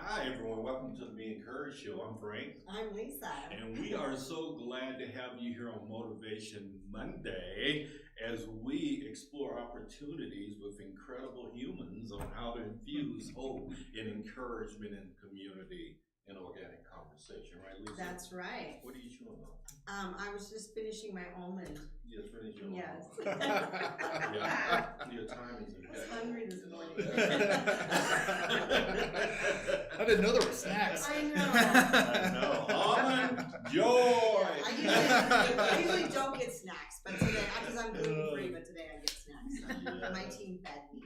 Hi, everyone. Welcome to the Be Encouraged Show. I'm Frank. I'm Lisa. And we are so glad to have you here on Motivation Monday as we explore opportunities with incredible humans on how to infuse hope and encouragement in the community and organic conversation. Right, Lisa? That's right. What are you chewing on? I was just finishing my almond. Yes, finish your Yes. Yeah. Your time is I was hungry this morning. I didn't know there were snacks. I know. I know. Almond joy. I usually don't get snacks, but today, because I'm gluten free, but today I get snacks. Yeah. My team fed me.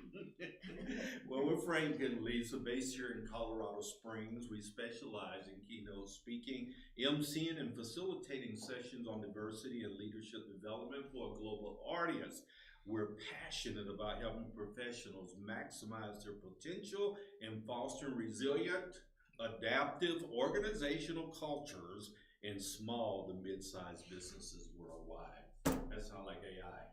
Well, we're Frank and Lisa, based here in Colorado Springs. We specialize in keynote speaking, emceeing, and facilitating sessions on diversity and leadership development for a global audience. We're passionate about helping professionals maximize their potential and fostering resilient, adaptive organizational cultures in small to mid-sized businesses worldwide. That sounds like AI.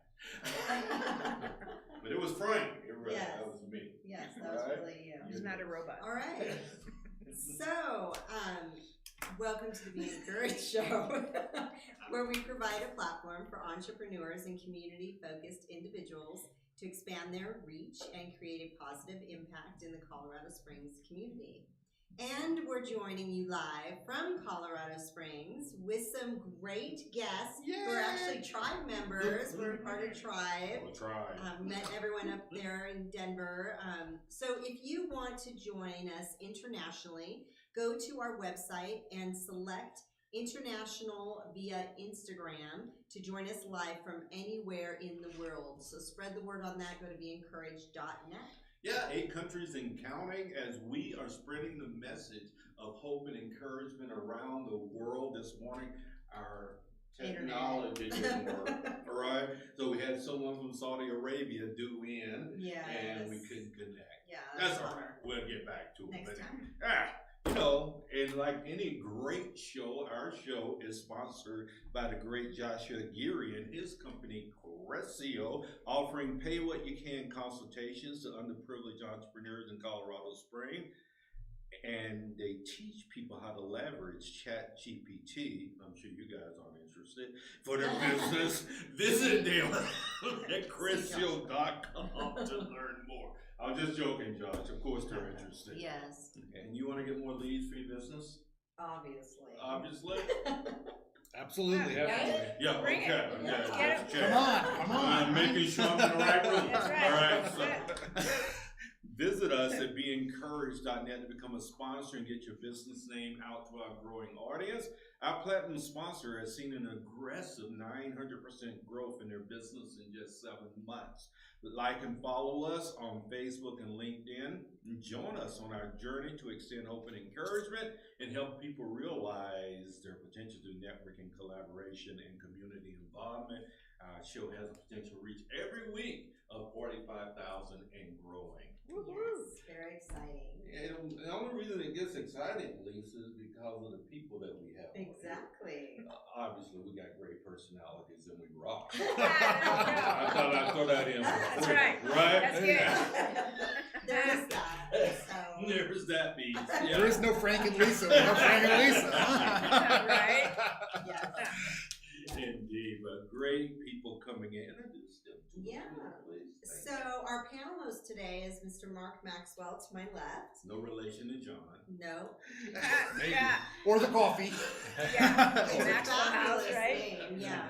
But it was Frank. Yes. That was me. Yes, that was Right. really you. He's not a robot. All right. So, welcome to the Be Encouraged Show, where we provide a platform for entrepreneurs and community-focused individuals to expand their reach and create a positive impact in the Colorado Springs community. And we're joining you live from Colorado Springs with some great guests who are actually tribe members. We're part of Tribe. Oh, try. Met everyone up there in Denver. So if you want to join us internationally, go to our website and select international via Instagram to join us live from anywhere in the world. So spread the word on that. Go to beencouraged.net. Yeah, 8 countries and counting as we are spreading the message of hope and encouragement around the world this morning. Our technology didn't work, all right? So we had someone from Saudi Arabia due in, Yes. and we couldn't connect. Yeah. That's all right. We'll get back to it. Next But, time. you know, and like any great show, our show is sponsored by the great Joshua Geary and his company, Crescio, offering pay what you can consultations to underprivileged entrepreneurs in Colorado Springs. And they teach people how to leverage Chat GPT. I'm sure you guys aren't interested for their business. Visit them at Crescio.com to learn more. I'm just joking, Josh. Of course they're interested. Yes, And you want to get more leads for your business? obviously. Obviously. Absolutely. Right? Yeah, Bring okay. it. Okay, Let's just get it. check. Come on. I'm making sure I'm in the right room. That's right. All right, That's so visit us at beencouraged.net to become a sponsor and get your business name out to our growing audience. Our platinum sponsor has seen an aggressive 900% growth in their business in just 7 months. Like and follow us on Facebook and LinkedIn. And join us on our journey to extend hope and encouragement and help people realize their potential through networking, collaboration, and community involvement. Our show has a potential reach every week of 45,000 and growing. Yes, very exciting. And the only reason it gets exciting, Lisa, is because of the people that we have. Exactly. Obviously, we got great personalities and we rock. There I thought I'd throw that in. That's right. Right? That's good. There is that. So. There's that piece. Yeah. There is no Frank and Lisa without Frank and Lisa. Right? Yes. Indeed, but great people coming in. Yeah. So our panel host today is Mr. Mark Maxwell to my left. No relation to John. No. Maybe. Yeah. Or the coffee. Yeah. It's a Maxwell House, fabulous right? name, yeah.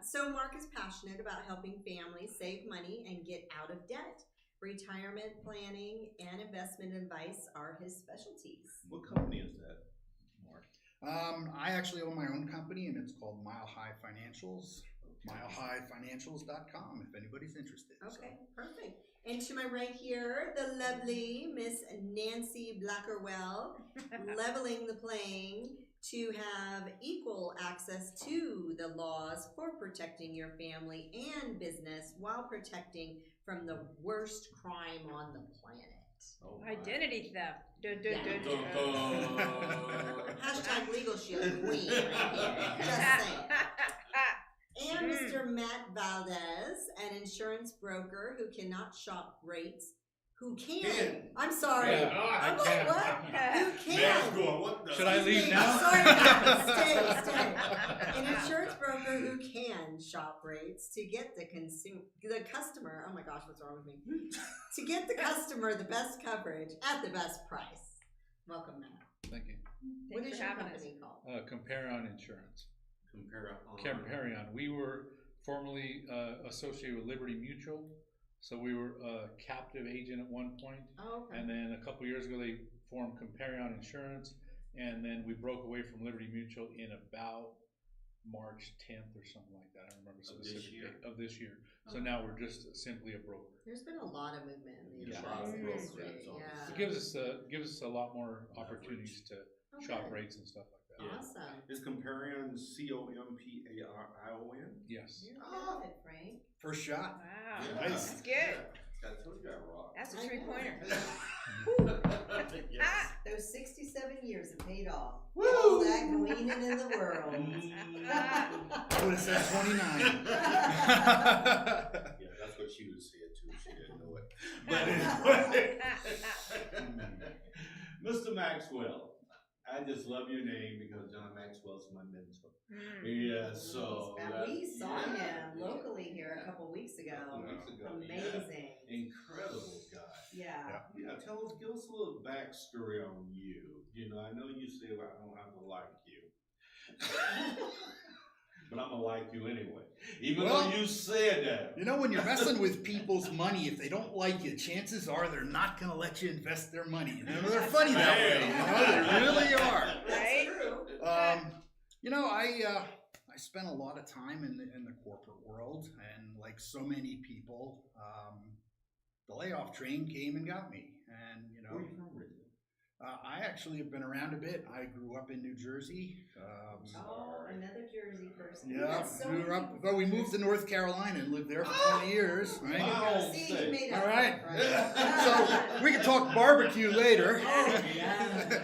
So Mark is passionate about helping families save money and get out of debt. Retirement planning and investment advice are his specialties. What company is that, Mark? I actually own my own company, and it's called Mile High Financials. MileHighFinancials.com if anybody's interested. Okay, perfect. And to my right here, the lovely Miss Nancy Blackwell, leveling the playing to have equal access to the laws for protecting your family and business while protecting from the worst crime on the planet. Oh, my. Identity theft. Dun, dun, Yeah. dun, Dun, dun. dun. Hashtag legal shield queen right here. Just saying. And Mr. Matt Valdez, an insurance broker who cannot shop rates, who can. Can. I'm sorry. Yeah, I'm I like, can. what? Who Man's can? going, what the? Should I Excuse leave me, now? Sorry, guys. Stay. An insurance broker who can shop rates to get the customer. Oh my gosh, what's wrong with me? To get the customer the best coverage at the best price. Welcome, Matt. Thank you. What Thanks is for your having us. company called? Comparion Insurance. Compare. We were formerly associated with Liberty Mutual, so we were a captive agent at one point, Oh, okay. and then a couple years ago they formed Comparion Insurance, and then we broke away from Liberty Mutual in about March 10th or something like that. I don't remember the Of this specific year? date of this year. So Oh. now we're just simply a broker. There's been a lot of movement in the Yeah. insurance Mm. industry. Brokers, Yeah. It gives us a lot more opportunities to Oh, shop good. rates and stuff like that. Yeah. Awesome. Is Comparion Comparion? Yes. You're good at it, Frank. First shot. Wow. Nice. That's good. I told you I rock. That's a I know. 3-pointer. Yes. Those 67 years have paid off. Woo! All that gleaning in the world. I would have said 29. Yeah, that's what she would say it too. She didn't know it. But anyway, Mr. Maxwell, I just love your name because John Maxwell's my mentor. Mm. Yeah, so And we saw yeah, him yeah. locally here a couple weeks ago. Couple weeks ago, Amazing. Incredible guy. Yeah. Yeah, give us a little backstory on you. You know, I know you say, well, I don't have to like you. But I'm gonna like you anyway. Even Well, though you said that. You know, when you're messing with people's money, if they don't like you, chances are they're not going to let you invest their money. You know, they're funny that way. You know, they really are. Right? True. You know, I spent a lot of time in the corporate world, and like so many people, the layoff train came and got me. And you know, Where are you from originally? I actually have been around a bit. I grew up in New Jersey. Oh, another Jersey person. Yeah, Yes, so grew many up. people But we from moved to Jersey. North Carolina and lived there for 20 years. Right? Wow. See, you made it. All right. Right. So we can talk barbecue later. Oh, yeah.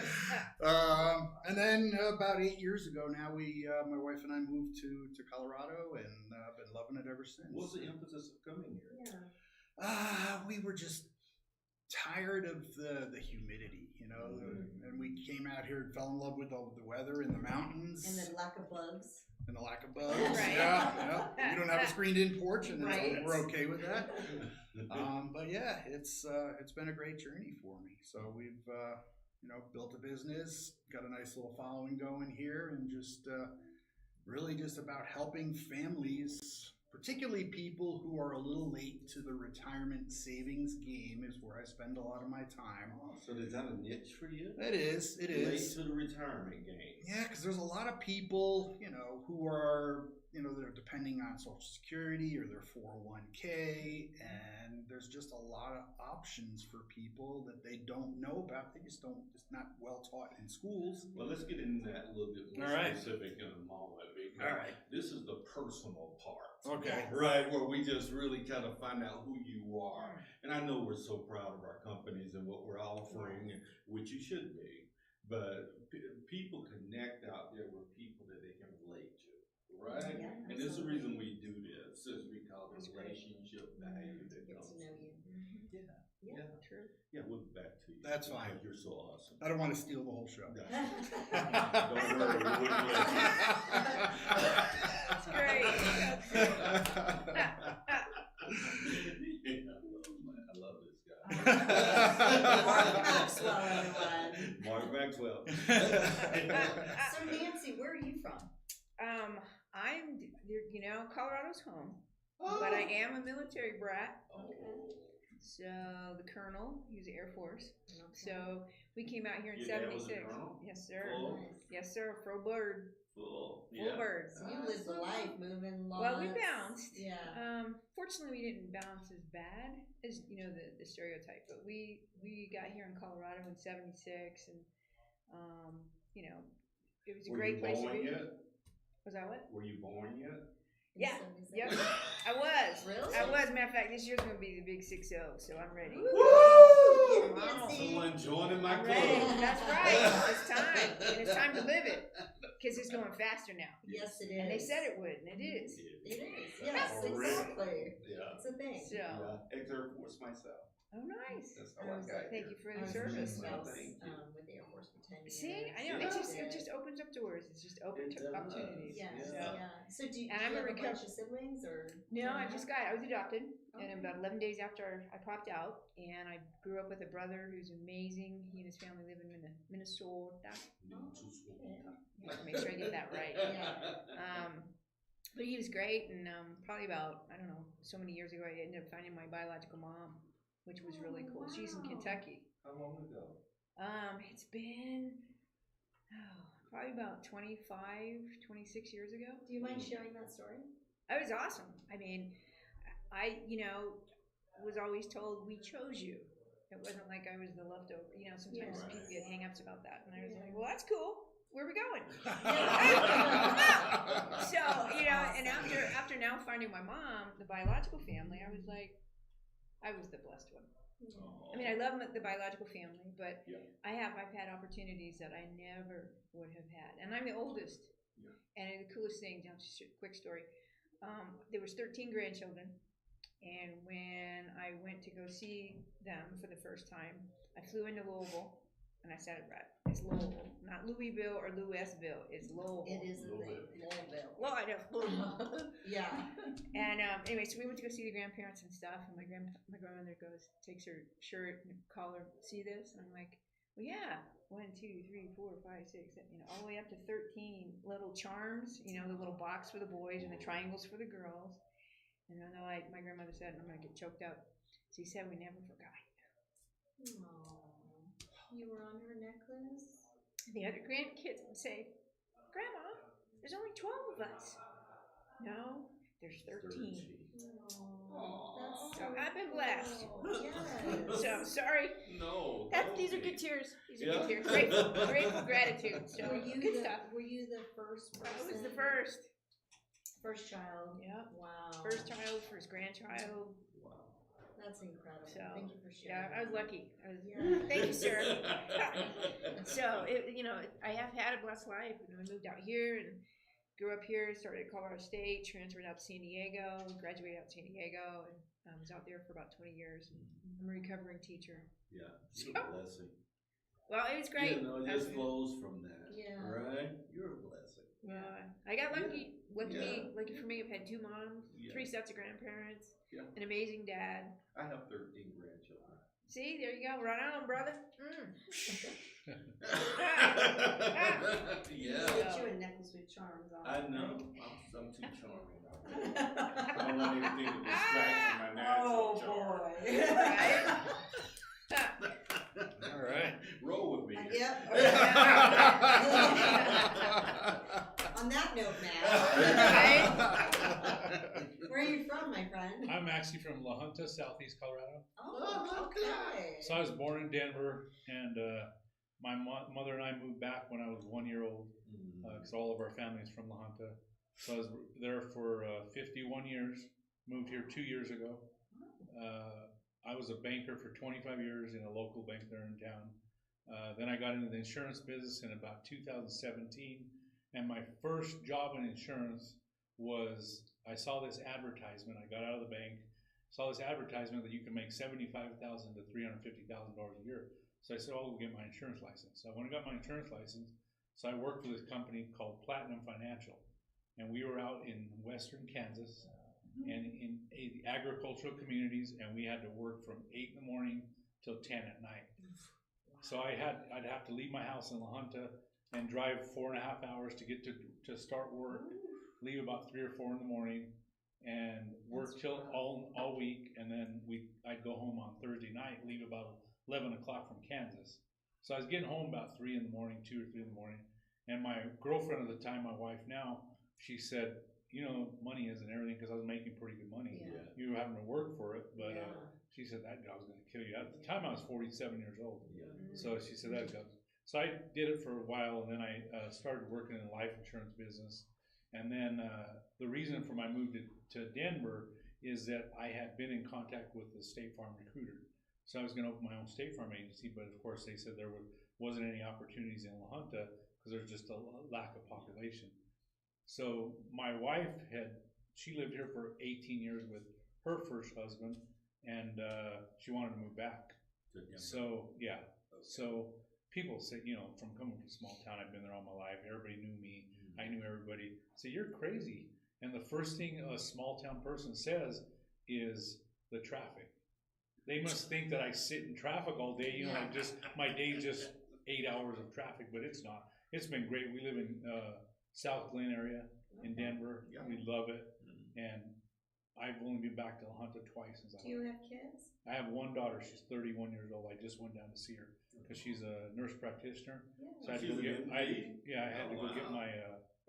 And then about 8 years ago now, my wife and I moved to Colorado, and been loving it ever since. What's the emphasis of coming here? Yeah. We were just tired of the humidity, you know, and we came out here and fell in love with the weather and the mountains And the lack of bugs. and the lack of bugs. Right. Yeah. We don't have a screened-in porch, and Right. we're okay with that. But yeah, it's been a great journey for me. So we've built a business, got a nice little following going here, and just really just about helping families, particularly people who are a little late to the retirement savings game, is where I spend a lot of my time. So is that a niche for you? It is. Late to the retirement game. Yeah, because there's a lot of people, you know, who are, you know, they're depending on Social Security or their 401k, and there's just a lot of options for people that they don't know about. They just not well taught in schools. Well, let's get into that a little bit more All right. specific in a moment, because All right. this is the personal part. Okay. Right, where we just really kind of find out who you are. And I know we're so proud of our companies and what we're offering, which you should be. But people connect out there with people that they can relate to, right? Yeah, And this is the absolutely. reason we do this, is we call it relationship value that Get comes. to know you. Yeah, True. yeah, we'll be back to you. That's fine. Because you're so awesome. I don't want to steal the whole show. Don't worry, we wouldn't let you. That's great. That's great. I love this guy. Mark Maxwell, everyone. Mark Maxwell. So Nancy, where are you from? I'm, Colorado's home, but I am a military brat. So the colonel, he was the Air Force. So we came out here in Your dad was a '76. colonel? Yes, sir. Full? Yes, sir. Full bird. Full. Full bird. So you lived the life, moving lots. Well, we bounced. Yeah. Fortunately, we didn't bounce as bad as the stereotype. But we got here in Colorado in '76, and it was a great place to be. Yet? Was I what? Were you born yet? Yeah. Yep. I was. Really? I was. Matter of fact, this year's gonna be the big 6-0, so I'm ready. Woo! Wow. Someone joining my I'm club. ready. That's right. It's time, and it's time to live it, because it's going faster now. Yes, it is. And they said it would, and it is. It is. Yes, Already. exactly. Yeah. It's a thing. So. Yeah. Ex-Air Force myself. Oh, nice. That's how I got Thank here. you for I the was service. in Well, sales, thank you. with the Air Force for 10 years. See, I know Yeah. it just opens up doors. It's just open It to does. opportunities. Yeah, So, yeah. So do you And I'm have a a bunch of siblings or? no, I was adopted, and Okay. about 11 days after I popped out, and I grew up with a brother who's amazing. He and his family live in Minnesota. I have to make sure I get that right. But he was great, and probably about, I don't know, so many years ago, I ended up finding my biological mom, which was really cool. She's in Wow. Kentucky. How long ago? It's been probably about 25, 26 years ago. Do you mind sharing that story? It was awesome. I mean, I, was always told we chose you. It wasn't like I was the leftover. Sometimes Yeah. people get hang-ups about that. And I was Yeah. like, well, that's cool. Where are we going? Yeah. So, and after now finding my mom, the biological family, I was like, I was the blessed one. I mean, I love the biological family, but Yeah. I've had opportunities that I never would have had. And I'm the oldest. Yeah. And the coolest thing, just a quick story. There was 13 grandchildren, and when I went to go see them for the first time, I flew into Louisville, and I said it right. It's Louisville, not Louisville or Louisville. It's Louisville. It is a thing. Louisville. Well, I know. Yeah. And anyway, so we went to go see the grandparents and stuff, and my grandmother takes her shirt and collar, see this? And I'm like, well, yeah, 1, 2, 3, 4, 5, 6, all the way up to 13 little charms, the little box for the boys and the triangles for the girls. And then like my grandmother said, and I'm gonna get choked up. She said, we never forgot you. Aww. You were on her necklace? The other grandkids would say, Grandma, there's only 12 of us. No, there's 13. That's So I've been blessed. cool. Yes. So sorry. No. These are good tears. These are Yeah. good tears. Grateful gratitude. So Were you good the, stuff. Were you the first person? I was the first. First child. Yep. Wow. First child, first grandchild. That's incredible. So, Thank you for sharing. Yeah, I was lucky. Yeah. Thank you, sir. So, I have had a blessed life. I moved out here and grew up here, started at Colorado State, transferred out to San Diego, graduated out to San Diego, and was out there for about 20 years. I'm a recovering teacher. Yeah, you're a blessing. Well, it was great. You know, it just flows from that. Yeah. Right? You're a blessing. I got lucky. Yeah. Lucky for me, I've had 2 moms, Yeah. 3 sets of grandparents, Yeah. an amazing dad. I have 13 grandchildren. See, there you go. Right on, brother. Yeah. Get you a necklace with charms on. I know. I'm too charming. I don't want anything to distract from my natural charm. Right? All right. Roll with me. Yep. On that note, Matt. Where are you from, my friend? I'm actually from La Junta, Southeast Colorado. Oh, okay. So I was born in Denver, and my mother and I moved back when I was 1 year old, because all of our family is from La Junta. So I was there for 51 years, moved here 2 years ago. I was a banker for 25 years in a local bank there in town. Then I got into the insurance business in about 2017, and my first job in insurance was, I saw this advertisement. I got out of the bank, saw this advertisement that you can make $75,000 to $350,000 a year. So I said, I'll go get my insurance license. So I went and got my insurance license. So I worked for this company called Platinum Financial, and we were out in western Kansas and in agricultural communities, and we had to work from 8 in the morning till 10 at night. So I'd have to leave my house in La Junta and drive 4.5 hours to get to start work, leave about 3 or 4 in the morning, and work till all week, and then I'd go home on Thursday night, leave about 11 o'clock from Kansas. So I was getting home about 3 in the morning, 2 or 3 in the morning, and my girlfriend at the time, my wife now, she said, money isn't everything, because I was making pretty good money. Yeah. You were having to work for it, but Yeah. she said that job's going to kill you. At the time, I was 47 years old. Yeah. So she said that job. So I did it for a while, and then I started working in the life insurance business. And then the reason for my move to Denver is that I had been in contact with the State Farm recruiter. So I was going to open my own State Farm agency, but of course they said there wasn't any opportunities in La Junta because there's just a lack of population. So my wife she lived here for 18 years with her first husband, and she wanted to move back. To Denver. So yeah, so people say, from coming from a small town, I've been there all my life. Everybody knew me. I knew everybody. Say, you're crazy. And the first thing a small town person says is the traffic. They must think that I sit in traffic all day. Like just my day's just 8 hours of traffic, but it's not. It's been great. We live in South Glen area in Denver. Yeah. We love it, and I've only been back to La Junta twice since Do you have kids? I have one daughter. She's 31 years old. I just went down to see her because she's a nurse practitioner. So I had to go get. I had to go get my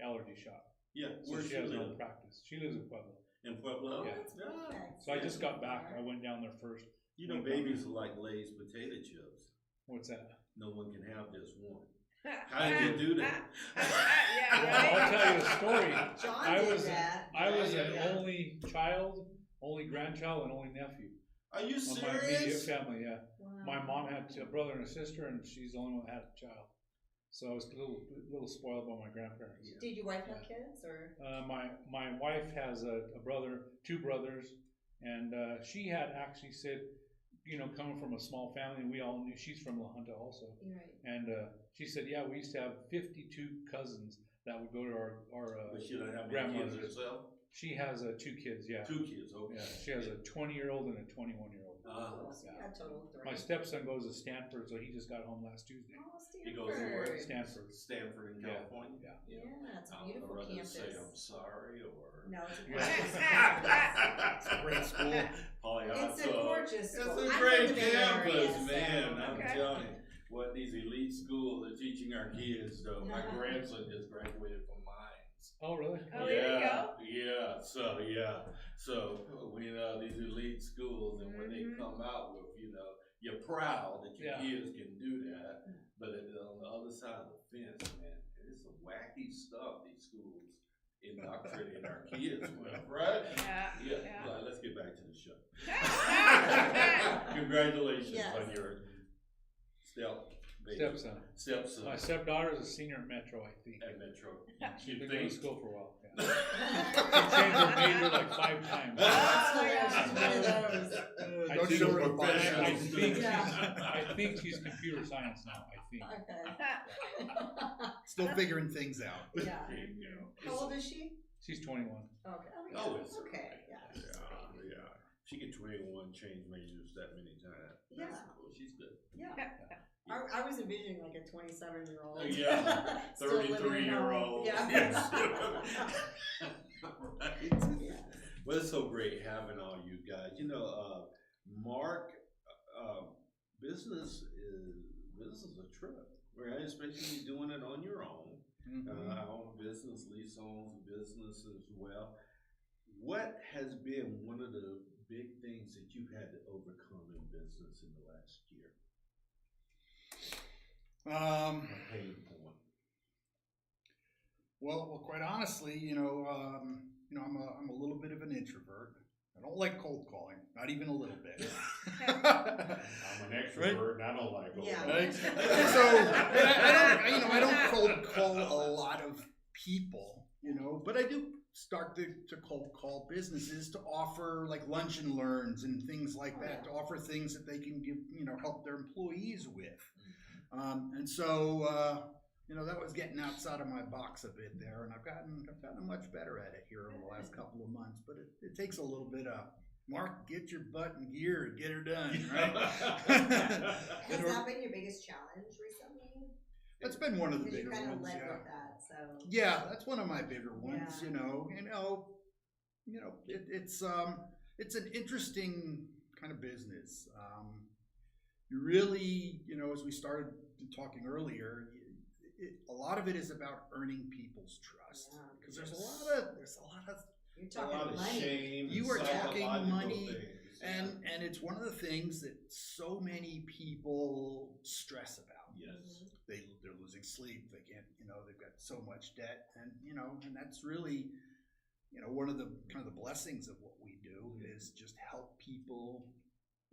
allergy shot. Yeah, So where she she has her live? own practice. She lives in Pueblo. In Pueblo? Yeah. That's perfect. So I just got back. I went down there first. You know, babies are like Lay's potato chips. What's that? No one can have just one. How did you do that? Well, I'll tell you a story. John I did was that. I was Yeah, an yeah. only child, only grandchild, and only nephew Are you of my immediate serious? family. Yeah, Wow. my mom had a brother and a sister, and she's the only one that had a child. So I was a little spoiled by my grandparents. Did your wife have kids or? My wife has a brother, 2 brothers, and she had actually said, coming from a small family, we all knew she's from La Junta also, You're right. and she said, yeah, we used to have 52 cousins that would go to our But she don't have any grandmothers. kids herself? She has 2 kids, yeah. 2 kids, okay. Yeah, she has a 20-year-old and a 21-year-old. Oh, so you got total 3. My stepson goes to Stanford, so he just got home last Tuesday. Oh, Stanford. He goes to where? Stanford. Stanford in Yeah. California? Yeah. Yeah, it's a I'd beautiful rather campus. say I'm sorry or... No, it's a Yeah. gorgeous It's a great school. It's a gorgeous It's school. a I'm great from the Bay campus, Area, so- man. I'm Okay. telling you, what these elite schools are teaching our kids, though. My grandson just graduated from Mines. Oh, really? Oh, there you go. So we know these elite schools, and when they come out with, you're proud that your Yeah. kids can do that. But on the other side of the fence, man, it's some wacky stuff these schools indoctrinate our kids with, right? Yeah. Well, let's get back to the show. Yeah. Congratulations Yes. on your Stepson. stepson My stepdaughter is a senior at Metro, I think. at Metro. She's You been going to think? school for a while. Yeah. She changed her major like 5 times. That's hilarious. She's one of those. I Don't think show we're her the professional I bias. think Yeah. I think she's computer science now. I think. Okay. Still figuring things out. Yeah. There you go. How old is she? She's 21. Okay. Oh, it's okay. Yeah. yeah. She get 21, change majors that many times. Yeah. That's cool. She's good. Yeah. I was envisioning like a 27-year-old. Yeah, Still living at home. 33-year-old. Yeah. Yes. Right. Yeah. Well, it's so great having all you guys. Mark, business is a trip, right? Especially doing it on your own. I own a business, Lisa owns a business as well. What has been one of the big things that you've had to overcome in business in the last year? A pain point. Well, quite honestly, I'm a little bit of an introvert. I don't like cold calling, not even a little bit. I'm an extrovert and I don't like it. Yeah. Right? So I don't cold call a lot of people, but I do start to cold call businesses to offer like lunch and learns and things like that, to offer things that they can give, help their employees with. And so, that was getting outside of my box a bit there, and I've gotten much better at it here over the last couple of months. But it takes a little bit of Mark, get your butt in gear and get her done, right? Has that been your biggest challenge recently? That's been one of the Because you bigger kind of ones. led Yeah. with that, so. Yeah, that's one of my bigger ones. Yeah. It's an interesting kind of business. You really, as we started talking earlier, a lot of it is about earning people's trust, because there's a lot of You're A lot talking of money. shame. You are talking psychological money, things. and it's one of the things that so many people stress about. Yes. They're losing sleep. They can't, they've got so much debt, and and that's really, one of the kind of the blessings of what we do is just help people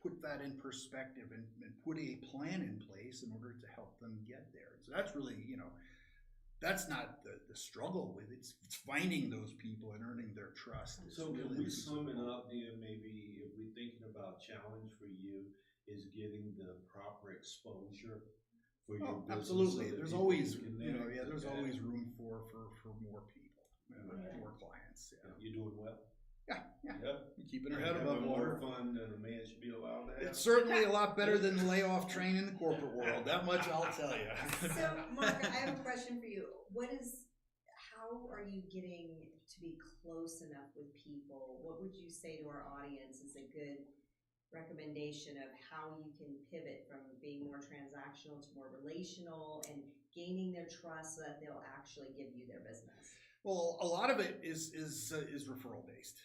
put that in perspective and put a plan in place in order to help them get there. So that's really, that's not the struggle with it. It's finding those people and earning their trust. It's So can really we the sum it difficult. up then, maybe if we're thinking about challenge for you is getting the proper exposure for your Oh, business? absolutely. so that There's people always, can you know, connect yeah, there's and always that- room for more people, Right. more clients. Yeah, You're doing well? yeah. Yep. Keeping our head above Having more water. fun than a man should be allowed to have. It's certainly a lot better than the layoff train in the corporate world. That much I'll tell you. So, Mark, I have a question for you. How are you getting to be close enough with people? What would you say to our audience is a good recommendation of how you can pivot from being more transactional to more relational and gaining their trust so that they'll actually give you their business? Well, a lot of it is referral based.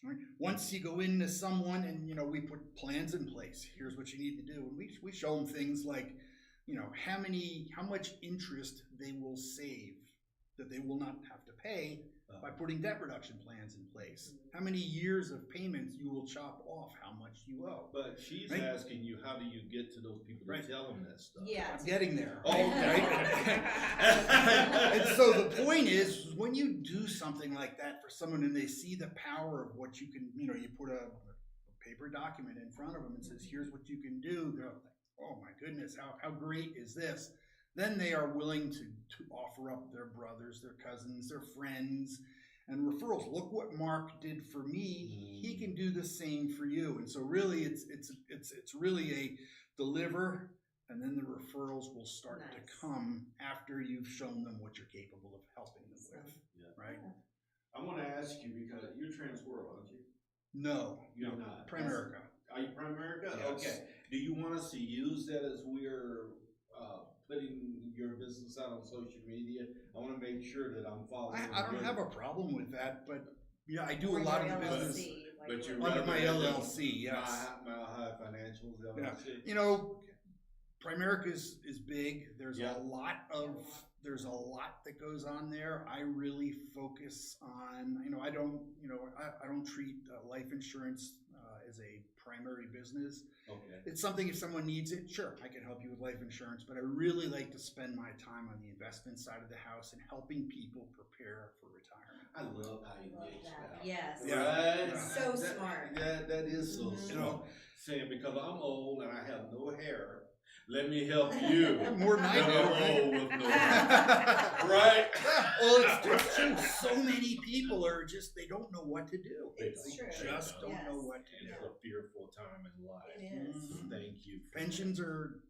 Right? Once you go into someone and we put plans in place. Here's what you need to do, and we show them things like how much interest they will save that they will not have to pay by putting debt reduction plans in place. How many years of payments you will chop off how much you owe. But she's Right. asking you, how do you get to those people to Right. tell them that stuff? Yeah. I'm getting there. Oh, okay. And so the point is, when you do something like that for someone and they see the power of what you can, you put a paper document in front of them and says, here's what you can do. They're like, oh my goodness, how great is this? Then they are willing to offer up their brothers, their cousins, their friends, and referrals. Look what Mark did for me. He can do the same for you. And so really it's really a deliver, and then the referrals will start Nice. to come after you've shown them what you're capable of helping them with. Yeah. Right? I want to ask you because you're Transworld, aren't you? No, You're not. Primerica. Are you Primerica? Yes. Okay. Do you want us to use that as we're putting your business out on social media? I want to make sure that I'm following. I don't have a problem with that, but I do Or a lot of your the business LLC, like but your- you're under my rather than LLC. Yes. Mile High Financials LLC. Primerica is big. There's Yeah. a lot that goes on there. I really focus on, I don't treat life insurance as a primary business. Okay. It's something if someone needs it, sure, I can help you with life insurance, but I really like to spend my time on the investment side of the house and helping people prepare for retirement. I love how you Love ditch that. that. Yes. Right? Yeah. So That- smart. That is so Mhm. smart. Saying because I'm old and I have no hair, let me help you. More than I Let me do, roll right? with no hair. Right? Well, it's true. So many people are they don't know what to do. It's They true. just don't know Yes. what to It's do. a fearful time in life. It is. Mhm. Thank you. for Pensions are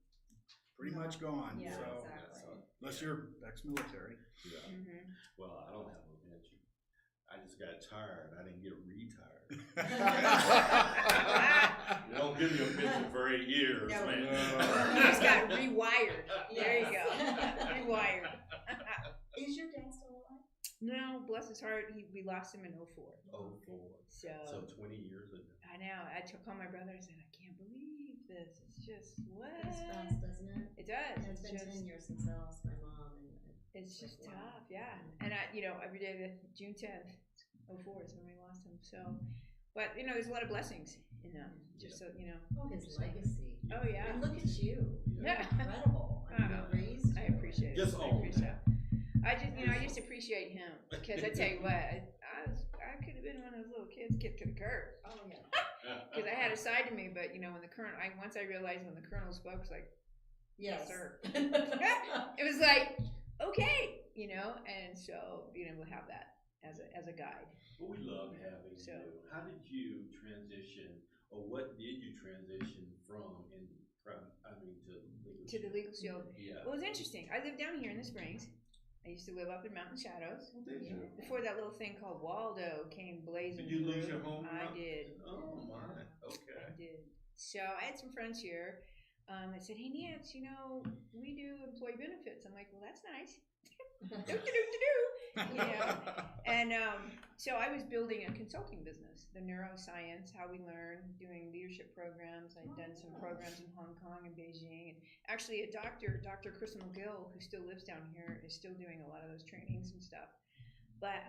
pretty much gone. Yeah, So exactly. unless you're ex-military. Yeah. Mhm. Well, I don't have a pension. I just got tired. I didn't get retired. You don't give me a pension for 8 years, No. man. You just got rewired. There you Yes. go. Rewired. Is your dad still alive? No, bless his heart, we lost him in 04. Oh, boy. So, So 20 years ago. I know. I called my brother and said, I can't believe this. It's just, what? It's fast, doesn't it? It does. It's been just, 10 years since I lost my mom, and It's just Wow. tough, yeah. And every day, June 10th, 04 is when we lost him. So, but, there's a lot of blessings in them. Just so, oh, his legacy. Oh, yeah. And look at you. Yeah. Incredible. I mean, Oh, you raised I you. appreciate it. Just I own appreciate that. it. I just appreciate him because I tell you what, I could have been one of those little kids kicked to the curb Oh, yeah. because I had a side to me, but when the colonel, once I realized when the colonel spoke, it was like, Yes. sir. It was like, okay, and so being able to have that as a guide. Well, we love having So- you. How did you transition, or what did you transition from To the legal shield. Yeah. Well, it was interesting. I lived down here in the Springs. I used to live up in Mountain Shadows. Well, did you? Before that little thing called Waldo came blazing Did you lose through. your home? I did. Oh my. I Okay. did. So I had some friends here that said, "Hey, Nance, we do employee benefits." I'm like, "Well, that's nice." And so I was building a consulting business, the neuroscience, how we learn, doing leadership programs. I'd done some programs in Hong Kong and Beijing, and actually a doctor, Dr. Crystal McGill, who still lives down here, is still doing a lot of those trainings and stuff. But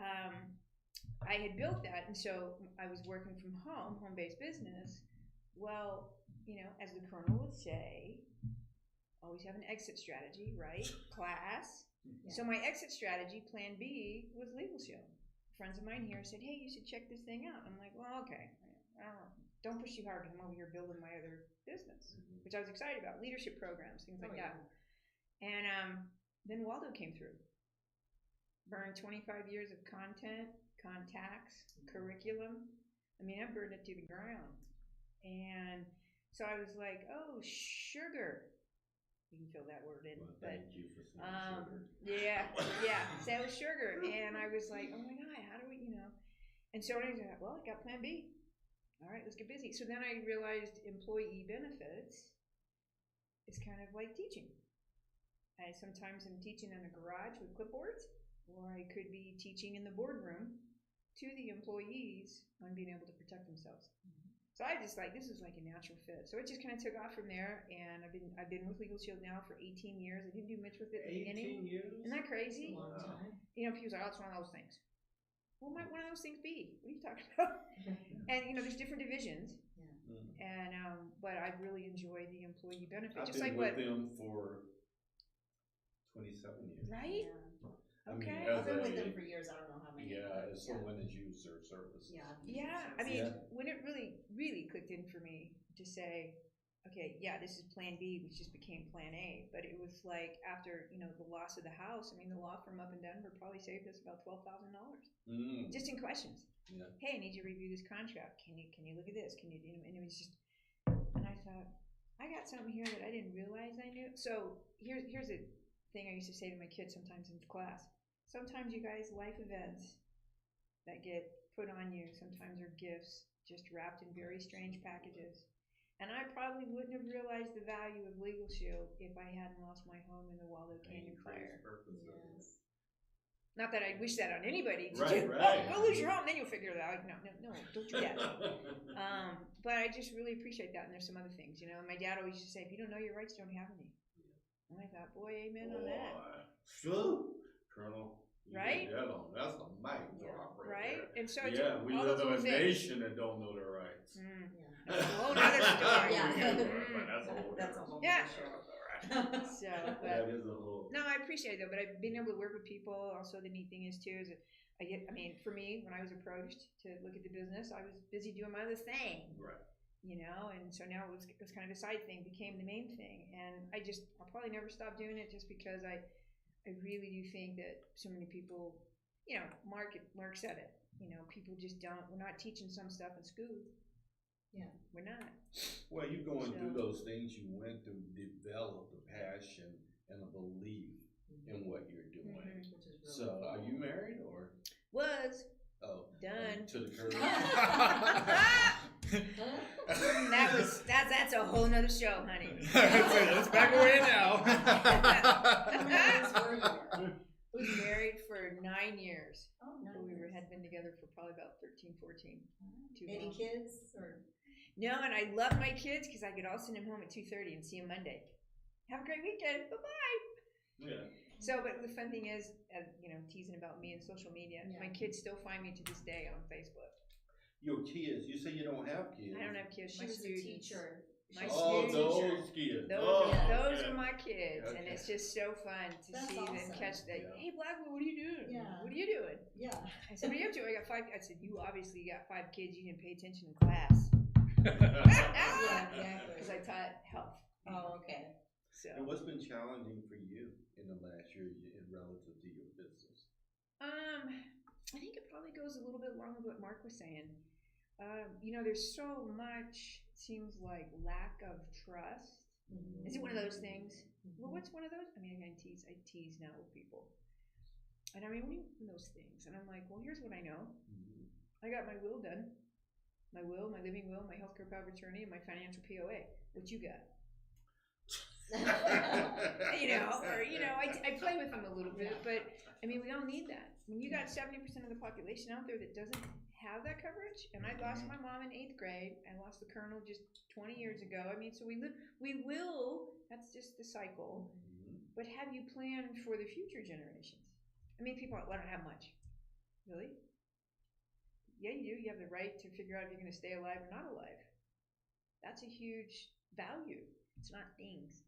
I had built that, and so I was working from home-based business. Well, as the colonel would say, always have an exit strategy, right? Class, Yeah. So my exit strategy, plan B, was Legal Shield. Friends of mine here said, hey, you should check this thing out. I'm like, well, okay. Don't push too hard because I'm over here building my other business, which I was excited about, leadership programs, things like that. And then Waldo came through. Burned 25 years of content, contacts, curriculum. I mean, I burned it to the ground. And so I was like, oh, sugar. You can fill that word in. Well, but thank you for saying sugar. yeah, so sugar. And I was like, oh my God, how do we, And so I said, well, I got plan B. All right, let's get busy. So then I realized employee benefits is kind of like teaching. Sometimes I'm teaching in a garage with clipboards, or I could be teaching in the boardroom to the employees on being able to protect themselves. So I just this was like a natural fit. So it just kind of took off from there, and I've been with Legal Shield now for 18 years. I didn't do much with it at the beginning. 18 years? Isn't that crazy? Long time. People say, oh, it's one of those things. What might one of those things be? What are you talking about? And there's different divisions. And but I really enjoy the employee benefit. I've Just been like with them for 27 years. right? Yeah. I mean, Okay. I've been with them for years. I don't know how many. Yeah, as someone has used their services. Yeah. Yeah, I mean, Yeah. when it really clicked in for me to say, okay, yeah, this is plan B, which just became plan A. But it was like after, the loss of the house, I mean, the law firm up in Denver probably saved us about $12,000 just in questions. Yeah. Hey, I need you to review this contract. Can you look at this? Can you, and it was just, and I thought, I got something here that I didn't realize I knew. So here's a thing I used to say to my kids sometimes in class. Sometimes you guys, life events that get put on you, sometimes are gifts just wrapped in very strange packages. And I probably wouldn't have realized the value of Legal Shield if I hadn't lost my home in the Waldo Canyon fire. Yes. Not that I wish that on anybody. Right. Go lose your home, then you'll figure it out. No, don't do that. But I just really appreciate that. And there's some other things, My dad always used to say, if you don't know your rights, don't have any. And I thought, boy, amen on that. Phew. Colonel. You Right? did that on. That's a mic drop Right? there. And so We all live those in a little things. nation that don't know their rights. Yeah. That's a whole other story. Yeah. That's a whole That's a different whole Yeah. story. So, That but is a whole. no, I appreciate it though. But I've been able to work with people. Also, the neat thing is too is that for me, when I was approached to look at the business, I was busy doing my other thing. Right. And so now it was kind of a side thing, became the main thing, and I'll probably never stop doing it just because I really do think that so many people, Mark said it, people just don't, we're not teaching some stuff in school. Yeah. We're not. Well, you're going through those things you went through, develop a passion and a belief in what you're doing. Which is really So, are you married or? Was Oh, done. to the curve. That's a whole nother show, honey. That's back where we're in now. We was married for 9 years. Oh, nice. We had been together for probably about 13, 14. Any long. kids or? No, and I love my kids because I could all send them home at 2:30 and see them Monday. Have a great weekend. Bye-bye. Yeah. So, but the fun thing is, teasing about me and social media, Yeah. my kids still find me to this day on Facebook. Your kids, you say you don't have kids. I don't have kids. She My was students. a teacher. My Oh, students. those kids. Those are my kids, and Okay. it's just so fun to That's see them awesome. catch that. Yeah. Hey, Blackwell, what are you doing? Yeah. What are you doing? Yeah. I said, what are you up to? I got 5. I said, you obviously got 5 kids. You didn't pay attention in class. Yeah, exactly. Because I taught health. Oh, okay. So, And what's been challenging for you in the last year in relative to your business? I think it probably goes a little bit along with what Mark was saying. There's so much, seems like, lack of trust. Mm-hmm. Is it one of those things? Well, what's one of those? I mean, I tease now with people. And I mean, what do you mean those things? And I'm like, well, here's what I know. I got my will done. My will, my living will, my healthcare power of attorney, and my financial POA. What you got? I play with them a little bit, but I mean, we all need that. When you got 70% of the population out there that doesn't have that coverage, and I lost my mom in 8th grade, I lost the colonel just 20 years ago. I mean, so we will, that's just the cycle. But have you planned for the future generations? I mean, people are like, well, I don't have much. Really? Yeah, you do. You have the right to figure out if you're going to stay alive or not alive. That's a huge value. It's not things.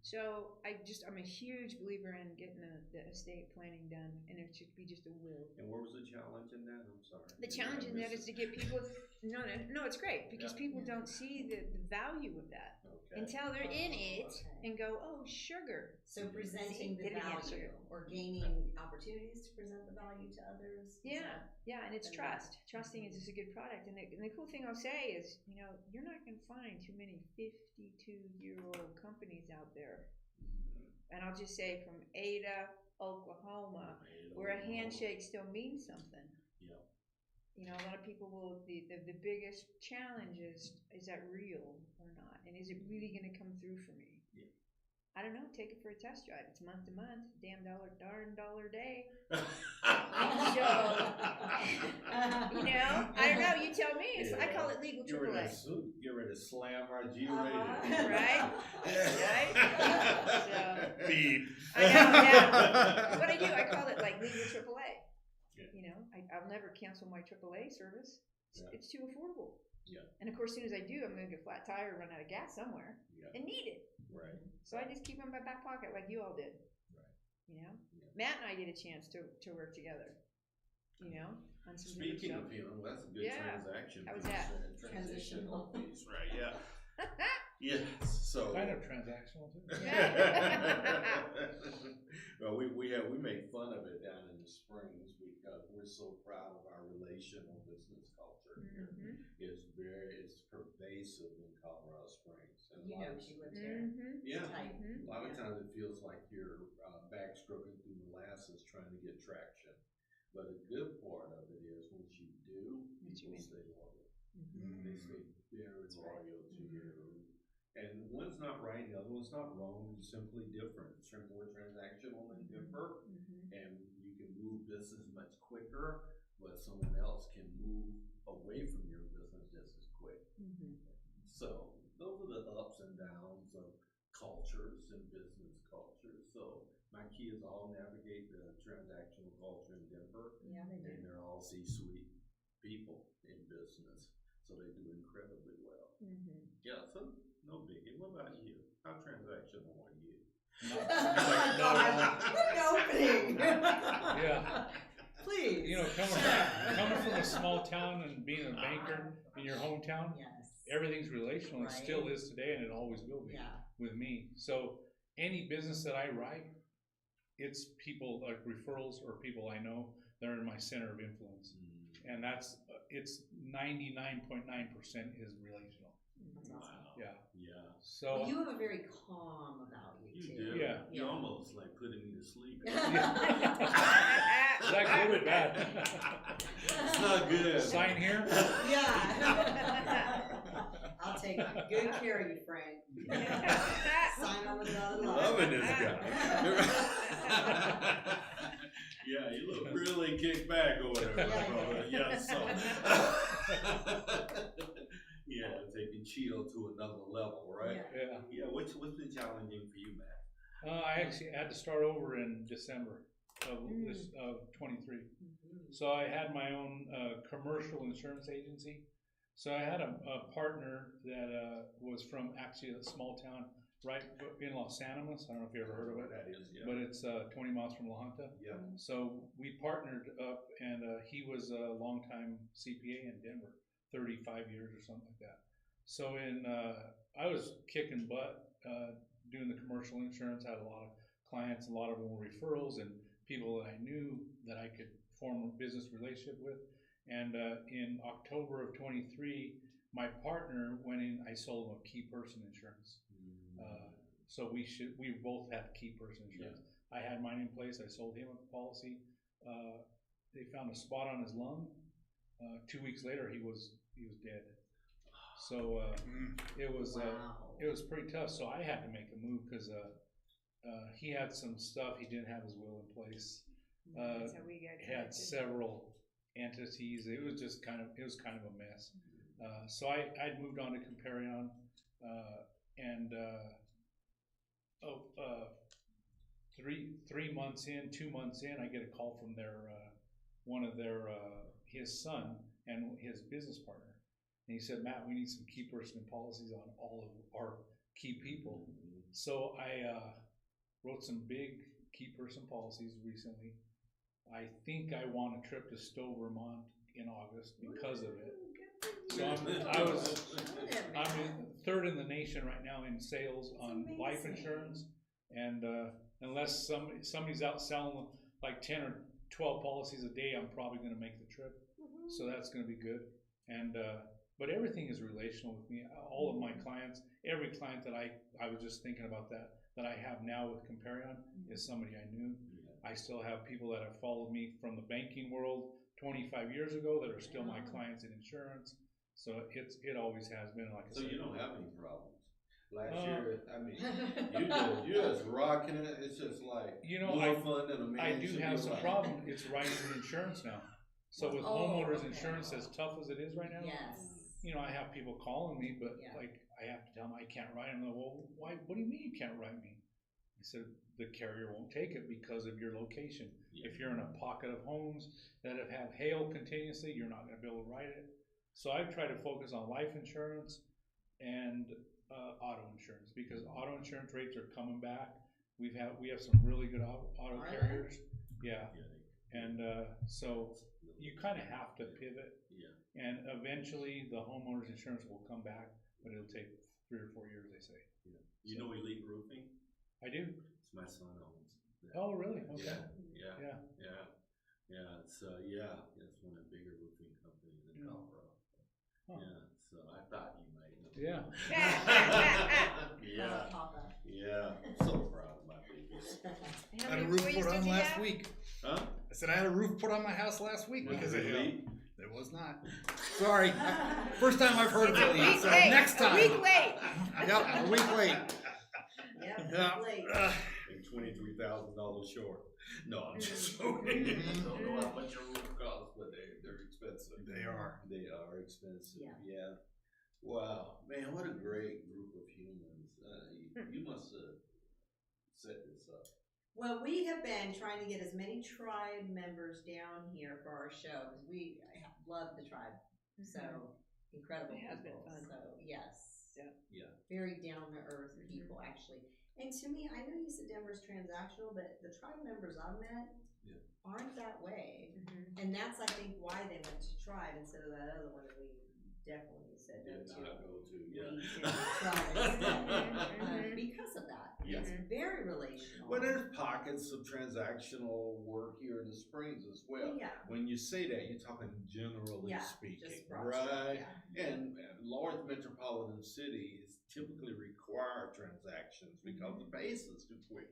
So I'm a huge believer in getting the estate planning done, and it should be just a will. And where was the challenge in that? I'm sorry. The challenge in that is to get people. No, it's great because people don't see the value of that until they're in it and go, oh, sugar. So presenting the Did it again, value sugar. or gaining opportunities to present the value to others. Yeah, and it's trust. Trusting is just a good product. And the cool thing I'll say is, you're not going to find too many 52-year-old companies out there. And I'll just say from Ada, Oklahoma, where a handshake still means something. Yeah. A lot of people will, the biggest challenge is that real or not? And is it really going to come through for me? Yeah. I don't know. Take it for a test drive. It's month to month. Darn dollar day. So, I don't know. You tell me. I call it legal Get rid AAA. of soup. Get rid of slam our G Uh-huh. Right? So, Beep. I know, yeah. What I do, I call it like legal AAA. Yeah. I'll never cancel my AAA service. It's too affordable. Yeah. And of course, as soon as I do, I'm going to get a flat tire, run out of gas somewhere, and need it. Right. So I just keep them in my back pocket like you all did. Right. Yeah. Matt and I get a chance to work together. On some Speaking of different well, that's a good transaction. How was piece, that? Transitional. piece, right? Yeah. Yes. So Kind of transactional too. well, we make fun of it down in the Springs because we're so proud of our relational business culture here. It's pervasive in Colorado Springs. And She lives here. yeah. Tight. A lot of times it feels like you're backstroking through molasses trying to get traction. But a good part of it is once you do, people stay loyal. They stay very loyal to you. And one's not right, the other one's not wrong. It's simply different. It's more transactional and different. And you can move business much quicker, but someone else can move away from your business just as quick. So those are the ups and downs of cultures and business cultures. So my kids all navigate the transactional culture in Denver. Yeah, they do. And they're all C-suite people in business. So they do incredibly well. Yeah, so no biggie. What about you? How transactional are you? What an opening! Yeah. Please. Coming from a small town and being a banker in your hometown, everything's relational. It still is today, and it always will be with me. So any business that I write, it's people like referrals or people I know that are in my center of influence, and it's 99.9% is relational. That's awesome. Yeah. Well, So you have a very calm about you You too. do. Yeah. You're almost like putting me to sleep. is that good or bad? It's not good. Sign here. Yeah. I'll take good care of you, Frank. Sign on the dotted line. Loving this guy. Yeah, you look really kicked back over there, my brother. Yeah, so. Yeah, taking chill to another level, right? Yeah. What's been challenging for you, Matt? I actually had to start over in December of 23. So I had my own commercial insurance agency. So I had a partner that was from actually a small town right in Los Animas. I don't know if you ever heard of it. That is, yeah. But it's 20 miles from La Junta. Yeah. So we partnered up, and he was a longtime CPA in Denver, 35 years or something like that. So I was kicking butt doing the commercial insurance. I had a lot of clients, a lot of them were referrals and people that I knew that I could form a business relationship with. And in October of 23, my partner went in. I sold him a key person insurance. So we both had key person insurance. I had mine in place. I sold him a policy. They found a spot on his lung. 2 weeks later, he was dead. So it was pretty tough. So I had to make a move because he had some stuff. He didn't have his will in place. That's how we got He had several entities. It was kind of a mess. So I'd moved on to Comparion, and 3 months in, 2 months in, I get a call from his son and his business partner. And he said, Matt, we need some key person policies on all of our key people. So I wrote some big key person policies recently. I think I want a trip to Stowe, Vermont in August because of it. So I'm in third in the nation right now in sales on life insurance, and unless somebody's out selling like 10 or 12 policies a day, I'm probably going to make the trip. So that's going to be good. And but everything is relational with me. All of my clients, every client that I was just thinking about that I have now with Comparion is somebody I knew. I still have people that have followed me from the banking world 25 years ago that are still my clients in insurance. So it always has been, like I said. So you don't have any problems. Last year, I mean, you just rocking it. It's just like more fun than a man. I do have some problem. It's writing the insurance now. So with homeowners insurance, as tough as it is right now, I have people calling me, but like I have to tell them I can't write them. Like, well, why? What do you mean you can't write me? I said the carrier won't take it because of your location. If you're in a pocket of homes that have hail continuously, you're not going to be able to write it. So I've tried to focus on life insurance and auto insurance because auto insurance rates are coming back. We have some really good auto carriers. Yeah. And so you kind of have to pivot. And eventually the homeowners insurance will come back, but it'll take 3 or 4 years, they say. You know Elite Roofing? I do. It's my son owns that. Oh, really? Okay. Yeah. It's it's one of the bigger roofing companies in Colorado. Huh. Yeah. So I thought you might know. Yeah. I'm so proud of my babies. I had a roof put on last week. Huh? I said I had a roof put on my house last week because of Elite. It was not. Sorry. First time I've heard of A it. week So late. next time. A week late. Yep, a week late. Late. And $23,000 short. No, I'm just joking. I don't know how much a roof costs, but they're expensive. They are. They are expensive. Yeah. Yeah. Wow, man, what a great group of humans. You must have set this up. Well, we have been trying to get as many tribe members down here for our show because we love the tribe. So incredible It has people. been fun. So yes, Yeah. very down to earth people actually. And to me, I know you said Denver's transactional, but the tribe members I've met aren't that way. And that's I think why they went to tribe instead of that other one that we definitely said no Did to. not go to. We Yeah. did tribe because of that. Yes. It's very relational. Well, there's pockets of transactional work here in the Springs as well. Yeah. When you say that, you're talking generally speaking, just broad right? yeah. And large metropolitan cities typically require transactions because the base is too quick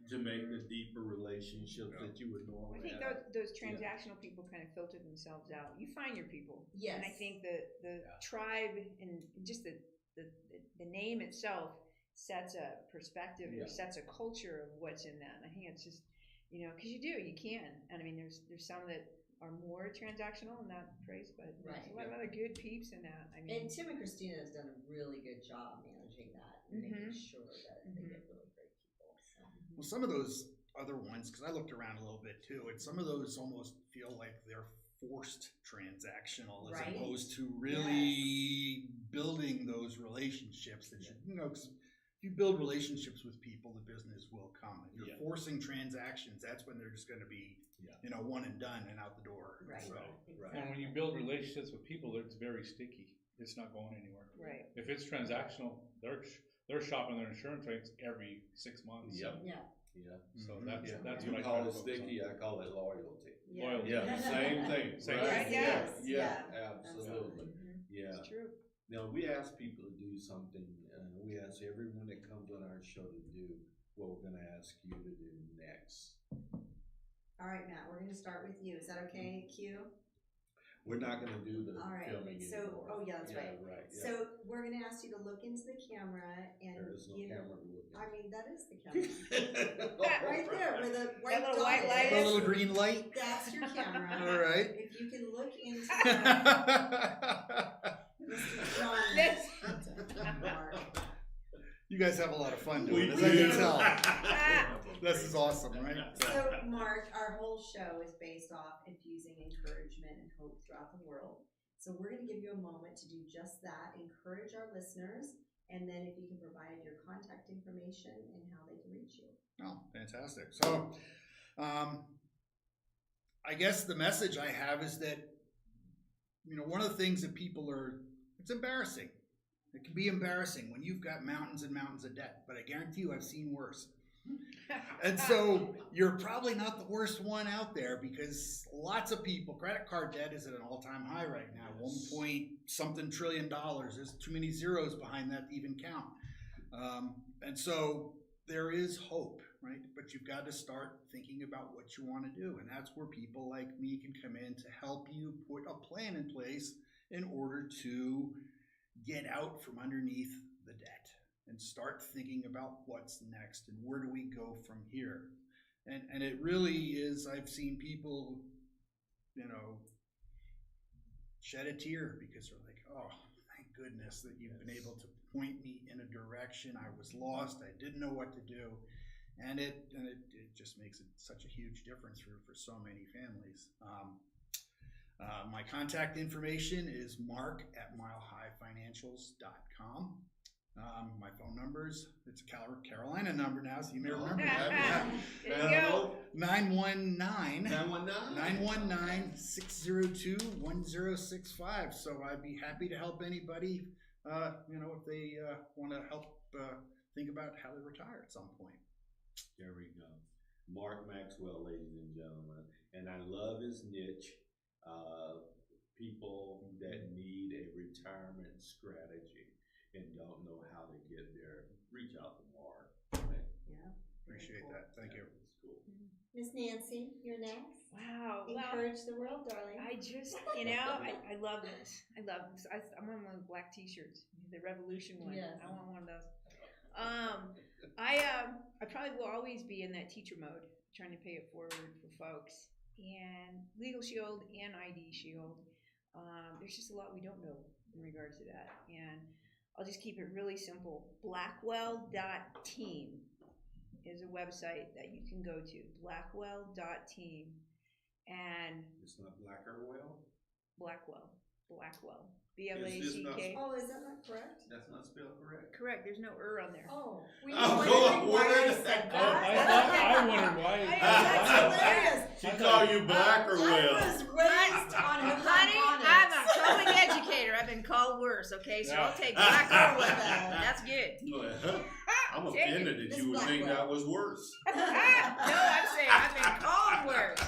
to make the deeper relationships that you would I normally think have. those transactional people kind of filter themselves out. You find your people. Yes. And I think the tribe and just the name itself sets a perspective or sets a culture of what's in that. And I think it's just, because you can. And I mean, there's some that are more transactional in that phrase, but there's a lot of other good peeps in that. I mean, And Tim and Christina has done a really good job managing that and making sure that they get really great people. So. Well, some of those other ones, because I looked around a little bit too, and some of those almost feel like they're forced transactional as opposed to really building those relationships that because if you build relationships with people, the business will come. If you're forcing transactions, that's when they're just going to be, one and done and out the door. Right. So. And when you build relationships with people, it's very sticky. It's not going anywhere. Right. If it's transactional, they're shopping their insurance rates every 6 months. Yep. Yeah. So that's You what I call try to it focus sticky, on. I call it loyalty. Loyalty. Yeah, same thing. Same right? thing. Yeah, absolutely. Yeah. It's true. Now, we ask people to do something, we ask everyone that comes on our show to do what we're going to ask you to do next. All right, Matt, we're going to start with you. Is that okay, Q? We're not going to do the All right. filming anymore. That's right. Yeah. So we're going to ask you to look into the camera and There is no camera to look at. I mean, that is the camera. Right there where the white little dot white is. light The little green light. That's your camera. All right. If you can look into Mr. John. Mark. You guys have a lot of fun We doing this. I do. can tell. This is awesome, right? So, Mark, our whole show is based off infusing encouragement and hope throughout the world. So we're going to give you a moment to do just that, encourage our listeners, and then if you can provide your contact information and how they can reach you. Oh, fantastic. So, I guess the message I have is that, one of the things that it's embarrassing. It can be embarrassing when you've got mountains and mountains of debt, but I guarantee you I've seen worse. And so you're probably not the worst one out there, because lots of people, credit card debt is at an all-time high right now, 1 trillion. There's too many zeros behind that to even count. And so there is hope, right? But you've got to start thinking about what you want to do. And that's where people like me can come in to help you put a plan in place in order to get out from underneath the debt and start thinking about what's next and where do we go from here. And it really is, I've seen people, shed a tear because they're like, oh, thank goodness that you've been able to point me in a direction. I was lost. I didn't know what to do. And it just makes it such a huge difference for so many families. My contact information is mark@milehighfinancials.com. My phone numbers, it's a Carolina number now, so you may remember that. There you go. 919-602-1065. So I'd be happy to help anybody, if they want to help think about how to retire at some point. There we go. Mark Maxwell, ladies and gentlemen. And I love his niche. People that need a retirement strategy and don't know how to get there, reach out to Mark. Yeah. Appreciate that. Thank you. That's cool. Miss Nancy, you're next. Wow. Well, Encourage the world, darling. I just, I love this. I love this. I'm on one of the black T-shirts, the Revolution one. Yes. I want one of those. I probably will always be in that teacher mode, trying to pay it forward for folks. And Legal Shield and ID Shield, there's just a lot we don't know in regards to that. And I'll just keep it really simple. Blackwell.team is a website that you can go to. Blackwell.team. And It's not Blackwell? Blackwell. Is BLACK. Oh, is that not correct? That's not spelled correct. Correct. There's no on there. Oh, we Oh, were go on, wondering why where I did said that that. I wondered why. That's hilarious. She called you Black or I Will? was raised on her Honey, I'm a public educator. I've been called worse, okay? So I'll take Black or Well. That's good. I'm Take it. offended that Miss you would think Blackwell. that was worse. No, I'm saying I've been called worse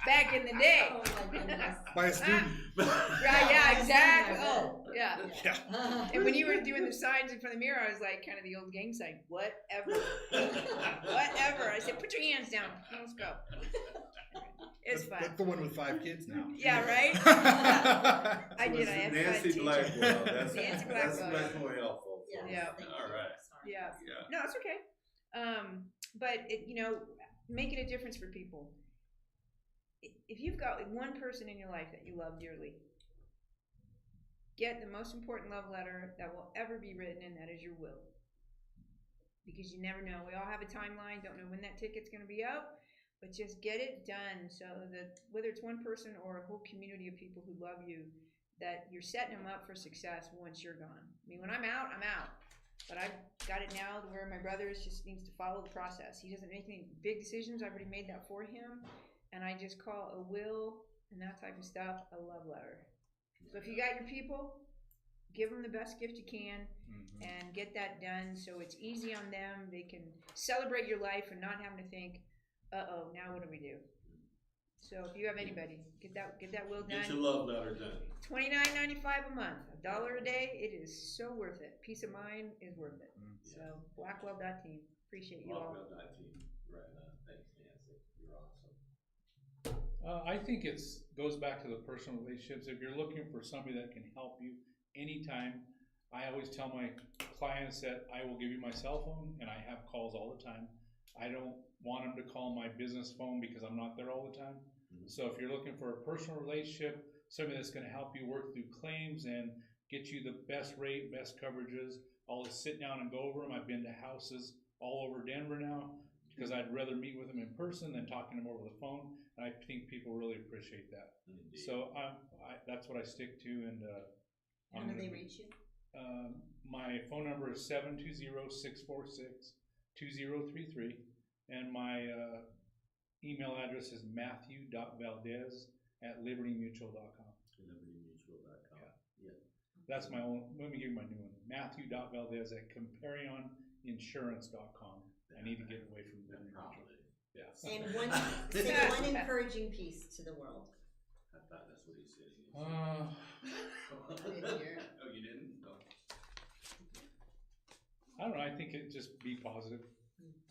back in the day. Oh my goodness. By a student. Right, yeah, exactly. Oh, yeah. Yeah. And when you were doing the signs in front of the mirror, I was like kind of the old gang sign. Whatever. Whatever. I said, put your hands down. Let's go. It's fun. That's the one with 5 kids now. Yeah, right? I So did. it's I had Nancy fun teaching. Blackwell. That's, Nancy that's Blackwell. much more helpful. Yes, Yeah. thank you. All right. Sorry. Yeah. Yeah. No, it's okay. But making a difference for people. If you've got one person in your life that you love dearly, get the most important love letter that will ever be written, and that is your will. Because you never know. We all have a timeline. Don't know when that ticket's going to be up, but just get it done so that whether it's one person or a whole community of people who love you, that you're setting them up for success once you're gone. I mean, when I'm out, I'm out. But I've got it now to where my brother just needs to follow the process. He doesn't make any big decisions. I've already made that for him. And I just call a will and that type of stuff a love letter. So if you got your people, give them the best gift you can and get that done so it's easy on them. They can celebrate your life and not having to think, uh-oh, now what do we do? So if you have anybody, get that will done. Get your love letter done. $29.95 a month, $1 a day. It is so worth it. Peace of mind is worth it. So Blackwell.team. Appreciate you all. Blackwell.team. Right now. Thanks, Nancy. You're awesome. I think goes back to the personal relationships. If you're looking for somebody that can help you anytime, I always tell my clients that I will give you my cell phone, and I have calls all the time. I don't want them to call my business phone because I'm not there all the time. So if you're looking for a personal relationship, somebody that's going to help you work through claims and get you the best rate, best coverages, I'll just sit down and go over them. I've been to houses all over Denver now because I'd rather meet with them in person than talking to them over the phone. And I think people really appreciate that. Indeed. So that's what I stick to. And How do they reach you? My phone number is 720-646-2033, and my email address is matthew.valdez@libertymutual.com. libertymutual.com. Yeah. That's my own. Let me give you my new one. Matthew.valdez@comparioninsurance.com. I need to get away from Liberty Mutual. Yes. And say one encouraging piece to the world. I thought that's what he said. I didn't hear it. Oh, you didn't? No. I don't know. I think it just be positive.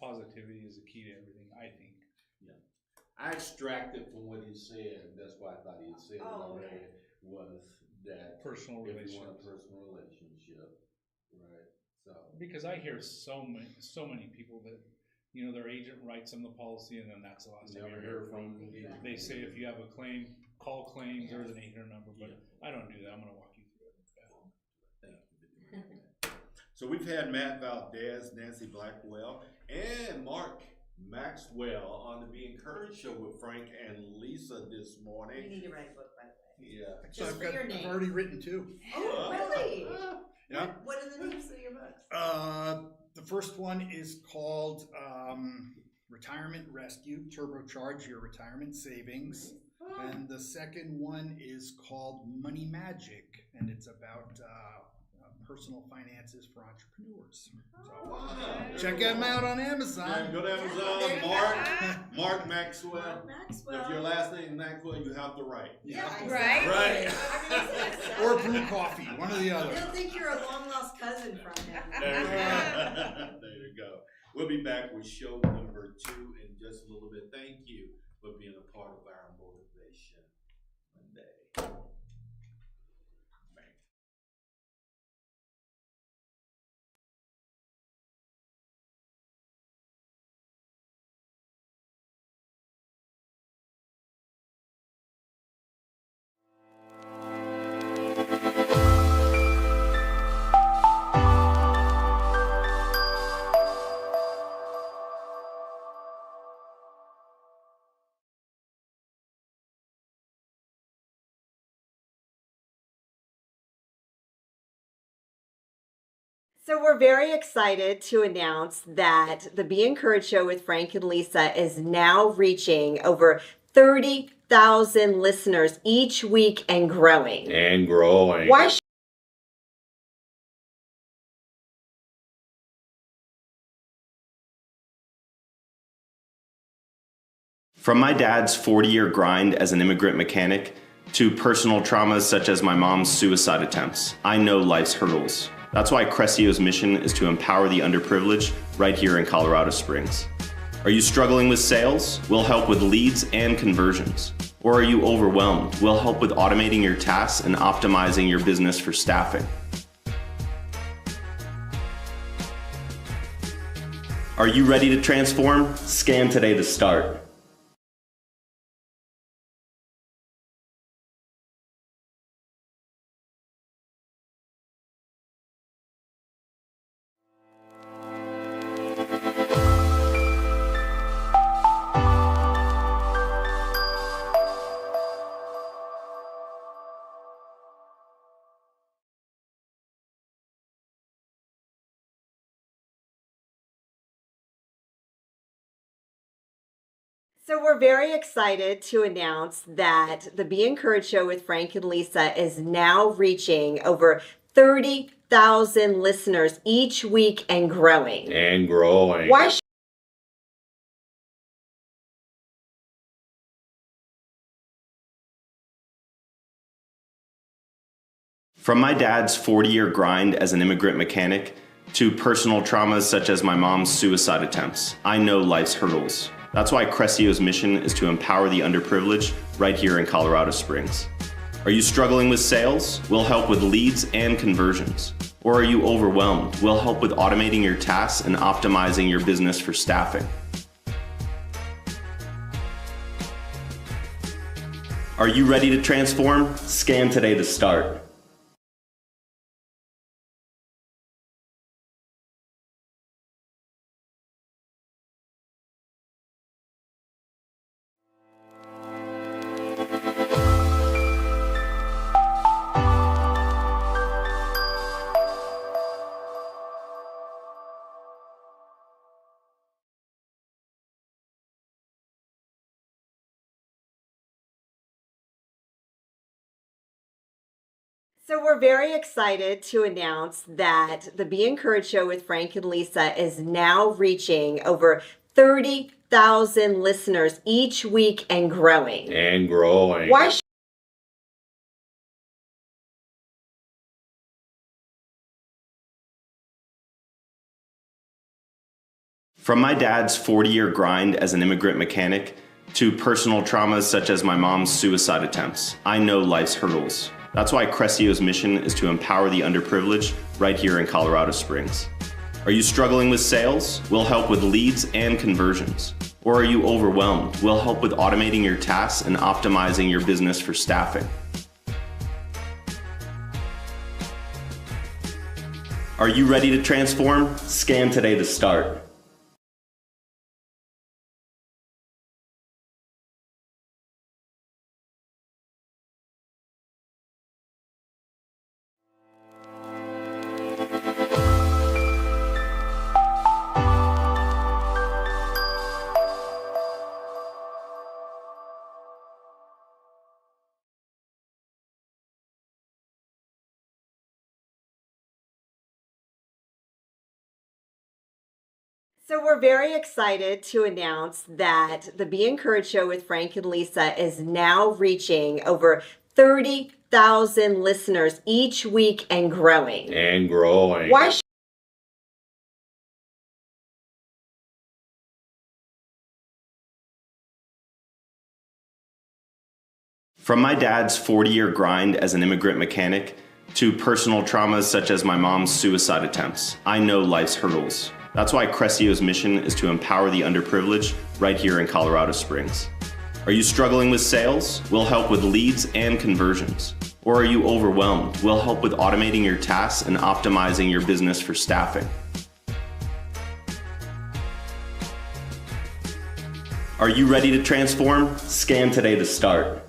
Positivity is the key to everything, I think. Yeah. I extracted from what he said. That's why I thought he had said it already. Okay. Was that Personal if you want a relationships. personal relationship, right? So Because I hear so many people that, you know, their agent writes them the policy and then that's the last time you never hear hear from from them. them. They say if you have a claim, call claims, there's an 800 number, but Yeah. I don't do that. I'm going to walk you through it. Thank you for doing that. So we've had Matt Valdez, Nancy Blackwell, and Mark Maxwell on the Be Encouraged show with Frank and Lisa this You morning. need to write a book, by the way. Yeah. So Just for your name. I've already written 2. Oh, really? Yeah. What are the names of your books? The first one is called Retirement Rescue, Turbocharge Your Retirement Savings. And the second one is called Money Magic, and it's about personal finances for entrepreneurs. So check them out on Amazon. Go to There Amazon, you Mark Maxwell. Mark Maxwell. If your last name is Maxwell, you have the right. Yeah, Right. Right. Exactly. Or brew coffee, one or the other. They'll think you're a long lost cousin from him. There you go. There you go. We'll be back with show number 2 in just a little bit. Thank you for being a part of our Motivation Monday. So we're very excited to announce that the Be Encouraged show with Frank and Lisa is now reaching over 30,000 listeners each week and growing. And growing. Why From my dad's 40-year grind as an immigrant mechanic to personal traumas such as my mom's suicide attempts, I know life's hurdles. That's why Crescio's mission is to empower the underprivileged right here in Colorado Springs. Are you struggling with sales? We'll help with leads and conversions. Or are you overwhelmed? We'll help with automating your tasks and optimizing your business for staffing. Are you ready to transform? Scan today to start. So we're very excited to announce that the Be Encouraged show with Frank and Lisa is now reaching over 30,000 listeners each week and growing. And growing. Why From my dad's 40-year grind as an immigrant mechanic to personal traumas such as my mom's suicide attempts, I know life's hurdles. That's why Crescio's mission is to empower the underprivileged right here in Colorado Springs. Are you struggling with sales? We'll help with leads and conversions. Or are you overwhelmed? We'll help with automating your tasks and optimizing your business for staffing. Are you ready to transform? Scan today to start. So we're very excited to announce that the Be Encouraged Show with Frank and Lisa is now reaching over 30,000 listeners each week and growing. And growing. Why From my dad's 40-year grind as an immigrant mechanic to personal traumas such as my mom's suicide attempts, I know life's hurdles. That's why Crescio's mission is to empower the underprivileged right here in Colorado Springs. Are you struggling with sales? We'll help with leads and conversions. Or are you overwhelmed? We'll help with automating your tasks and optimizing your business for staffing. Are you ready to transform? Scan today to start. So we're very excited to announce that the Be Encouraged Show with Frank and Lisa is now reaching over 30,000 listeners each week and growing. And growing. Why From my dad's 40-year grind as an immigrant mechanic to personal traumas such as my mom's suicide attempts, I know life's hurdles. That's why Crescio's mission is to empower the underprivileged right here in Colorado Springs. Are you struggling with sales? We'll help with leads and conversions. Or are you overwhelmed? We'll help with automating your tasks and optimizing your business for staffing. Are you ready to transform? Scan today to start.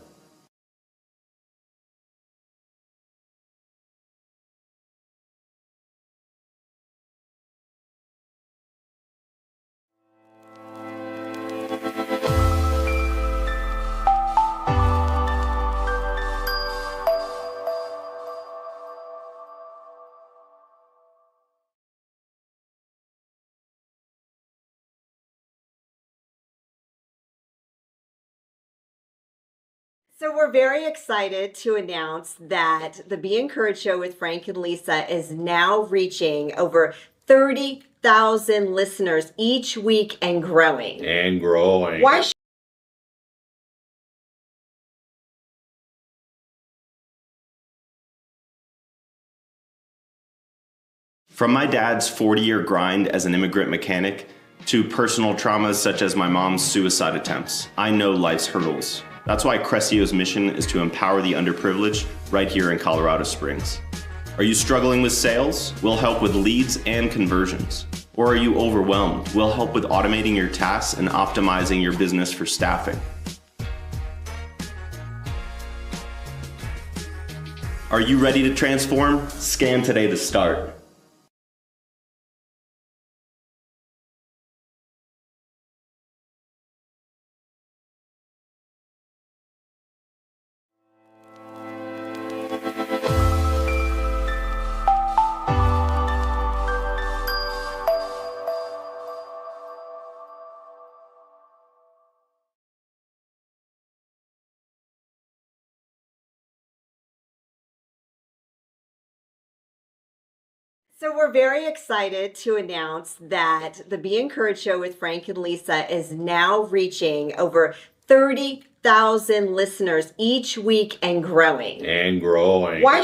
So we're very excited to announce that the Be Encouraged Show with Frank and Lisa is now reaching over 30,000 listeners each week and growing. And growing. Why From my dad's 40-year grind as an immigrant mechanic to personal traumas such as my mom's suicide attempts, I know life's hurdles. That's why Crescio's mission is to empower the underprivileged right here in Colorado Springs. Are you struggling with sales? We'll help with leads and conversions. Or are you overwhelmed? We'll help with automating your tasks and optimizing your business for staffing. Are you ready to transform? Scan today to start. So we're very excited to announce that the Be Encouraged Show with Frank and Lisa is now reaching over 30,000 listeners each week and growing. And growing. Why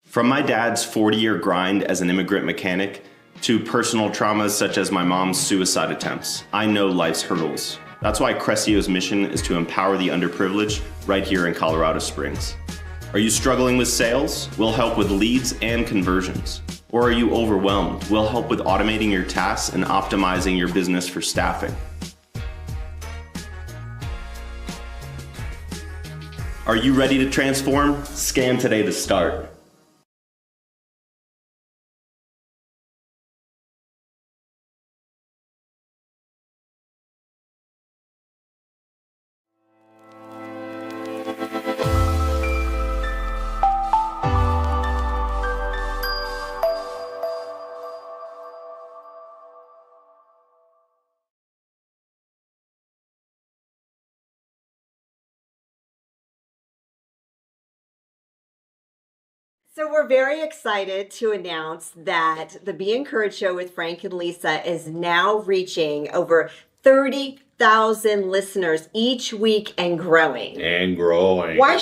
From my dad's 40-year grind as an immigrant mechanic to personal traumas such as my mom's suicide attempts, I know life's hurdles. That's why Crescio's mission is to empower the underprivileged right here in Colorado Springs. Are you struggling with sales? We'll help with leads and conversions. Or are you overwhelmed? We'll help with automating your tasks and optimizing your business for staffing. Are you ready to transform? Scan today to start. So we're very excited to announce that the Be Encouraged show with Frank and Lisa is now reaching over 30,000 listeners each week and growing. And growing. Why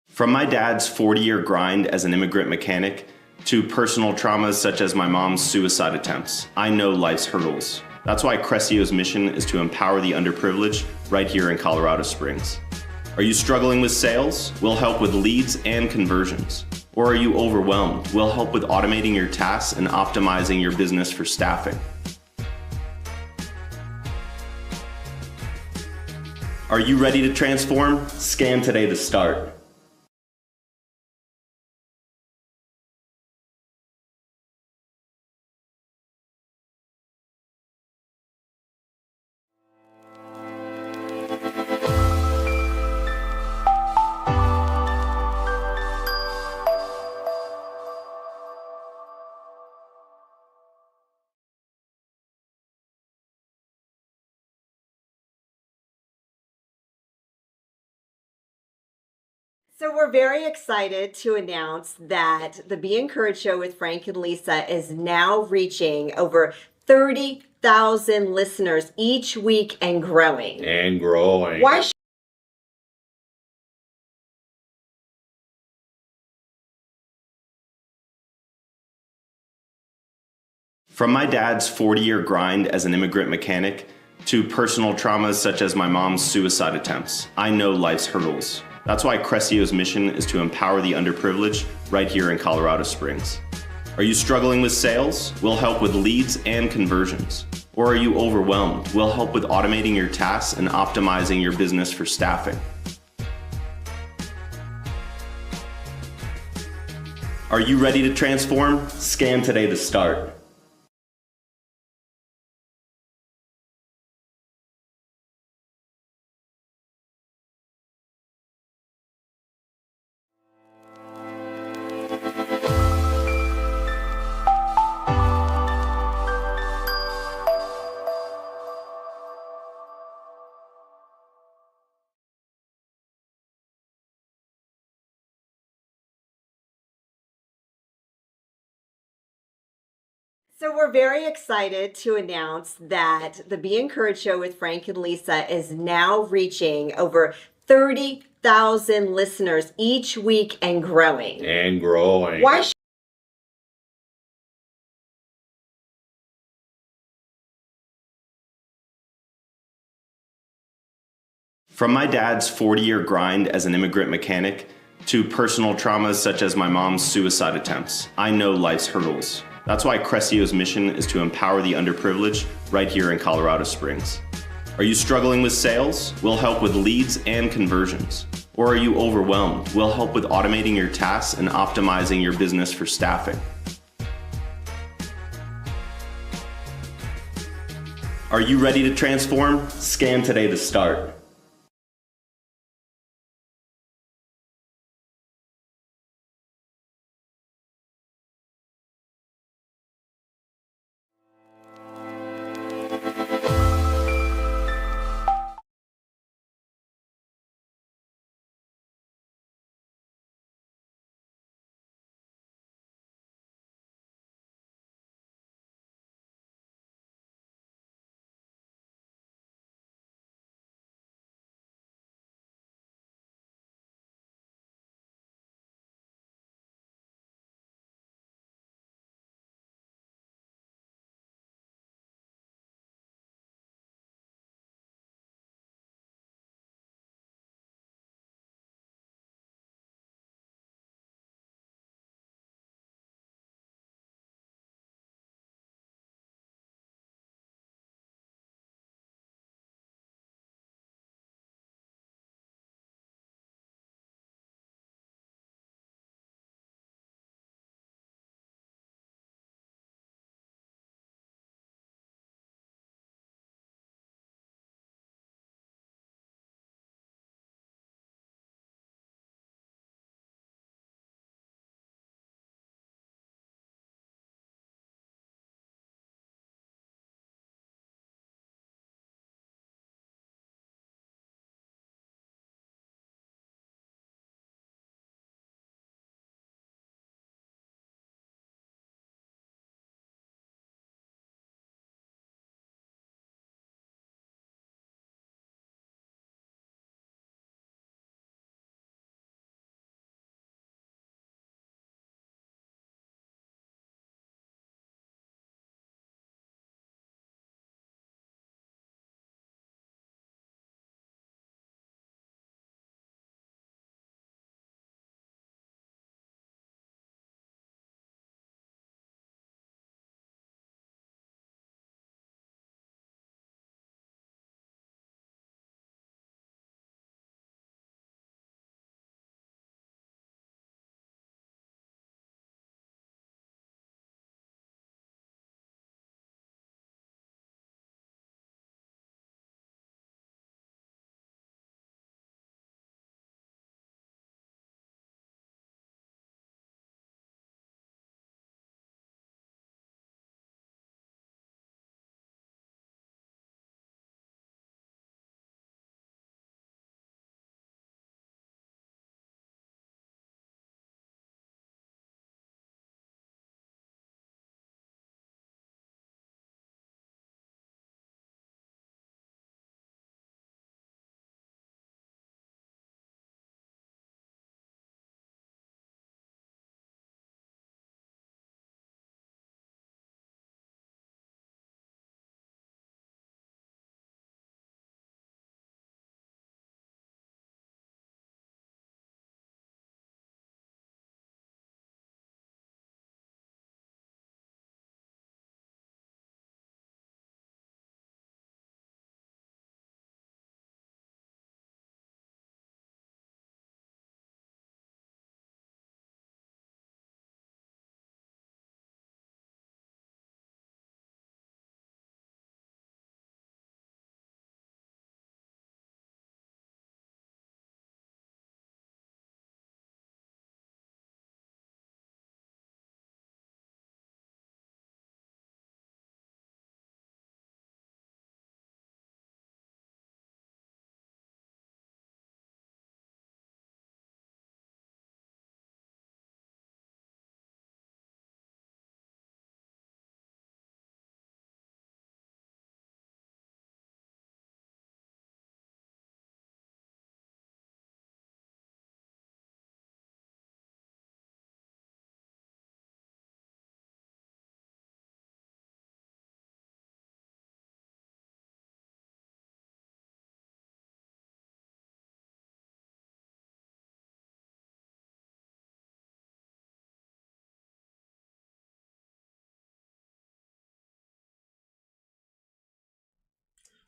From my dad's 40-year grind as an immigrant mechanic to personal traumas such as my mom's suicide attempts, I know life's hurdles. That's why Crescio's mission is to empower the underprivileged right here in Colorado Springs. Are you struggling with sales? We'll help with leads and conversions. Or are you overwhelmed? We'll help with automating your tasks and optimizing your business for staffing. Are you ready to transform? Scan today to start. So we're very excited to announce that the Be Encouraged show with Frank and Lisa is now reaching over 30,000 listeners each week and growing. And growing. Why From my dad's 40-year grind as an immigrant mechanic to personal traumas such as my mom's suicide attempts, I know life's hurdles. That's why Crescio's mission is to empower the underprivileged right here in Colorado Springs. Are you struggling with sales? We'll help with leads and conversions. Or are you overwhelmed? We'll help with automating your tasks and optimizing your business for staffing. Are you ready to transform? Scan today to start. So we're very excited to announce that the Be Encouraged show with Frank and Lisa is now reaching over 30,000 listeners each week and growing. And growing. Why From my dad's 40-year grind as an immigrant mechanic to personal traumas such as my mom's suicide attempts, I know life's hurdles. That's why Crescio's mission is to empower the underprivileged right here in Colorado Springs. Are you struggling with sales? We'll help with leads and conversions. Or are you overwhelmed? We'll help with automating your tasks and optimizing your business for staffing. Are you ready to transform? Scan today to start.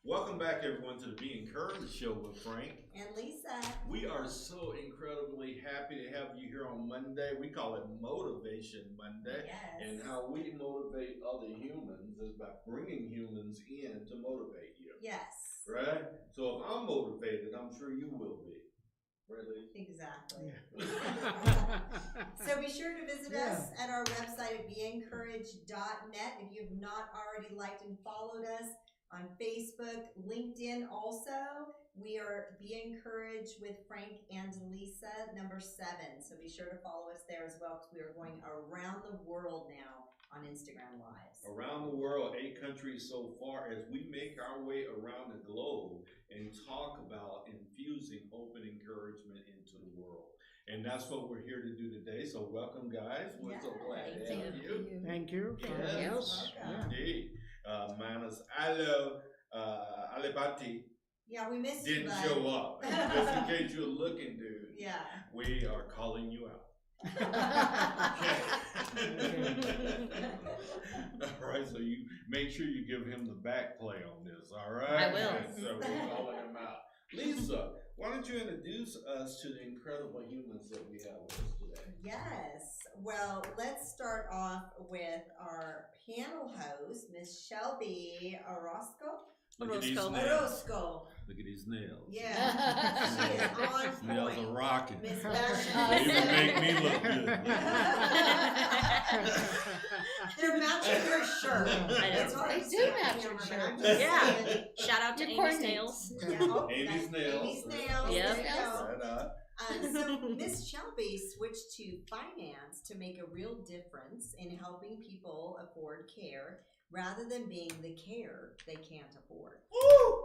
Welcome back, everyone, to the Be Encouraged Show with Frank. And Lisa. We are so incredibly happy to have you here on Monday. We call it Motivation Monday. Yes. And how we motivate other humans is by bringing humans in to motivate you. Yes. Right? So if I'm motivated, I'm sure you will be. Really? Exactly. So be sure to visit us at our website at beencouraged.net. If you have not already liked and followed us on Facebook, LinkedIn also, we are Be Encouraged with Frank and Lisa, number 7. So be sure to follow us there as well, because we are going around the world now on Instagram Lives. Around the world, 8 countries so far, as we make our way around the globe and talk about infusing hope and encouragement into the world. And that's what we're here to do today. So welcome, guys. We're so glad to have you. Thank you. Yes, Welcome. indeed. Minus Alibati Yeah, we missed you, didn't bud. show up. Just in case you're looking, dude. Yeah. We are calling you out. All right, so you make sure you give him the back play on this, all right? I will. And so we're calling him out. Lisa, why don't you introduce us to the incredible humans that we have with us today? Yes. Well, let's start off with our panel host, Miss Shelby Orozco. Look at these Orozco. nails. Orozco. Look at these nails. Yeah. She is on Nails point. are rocking. Miss They Fashion. even make me look good. They're matching her shirt. I know. It's hard They to do see on match camera, her but I'm shirt. just Yeah. saying. Shout out to Your Amy's coordinates. Nails. Yeah, oh, Amy's that's nails. Amy's nails. Yep. There you go. Right on. So Miss Shelby switched to finance to make a real difference in helping people afford care rather than being the care they can't afford. Woo!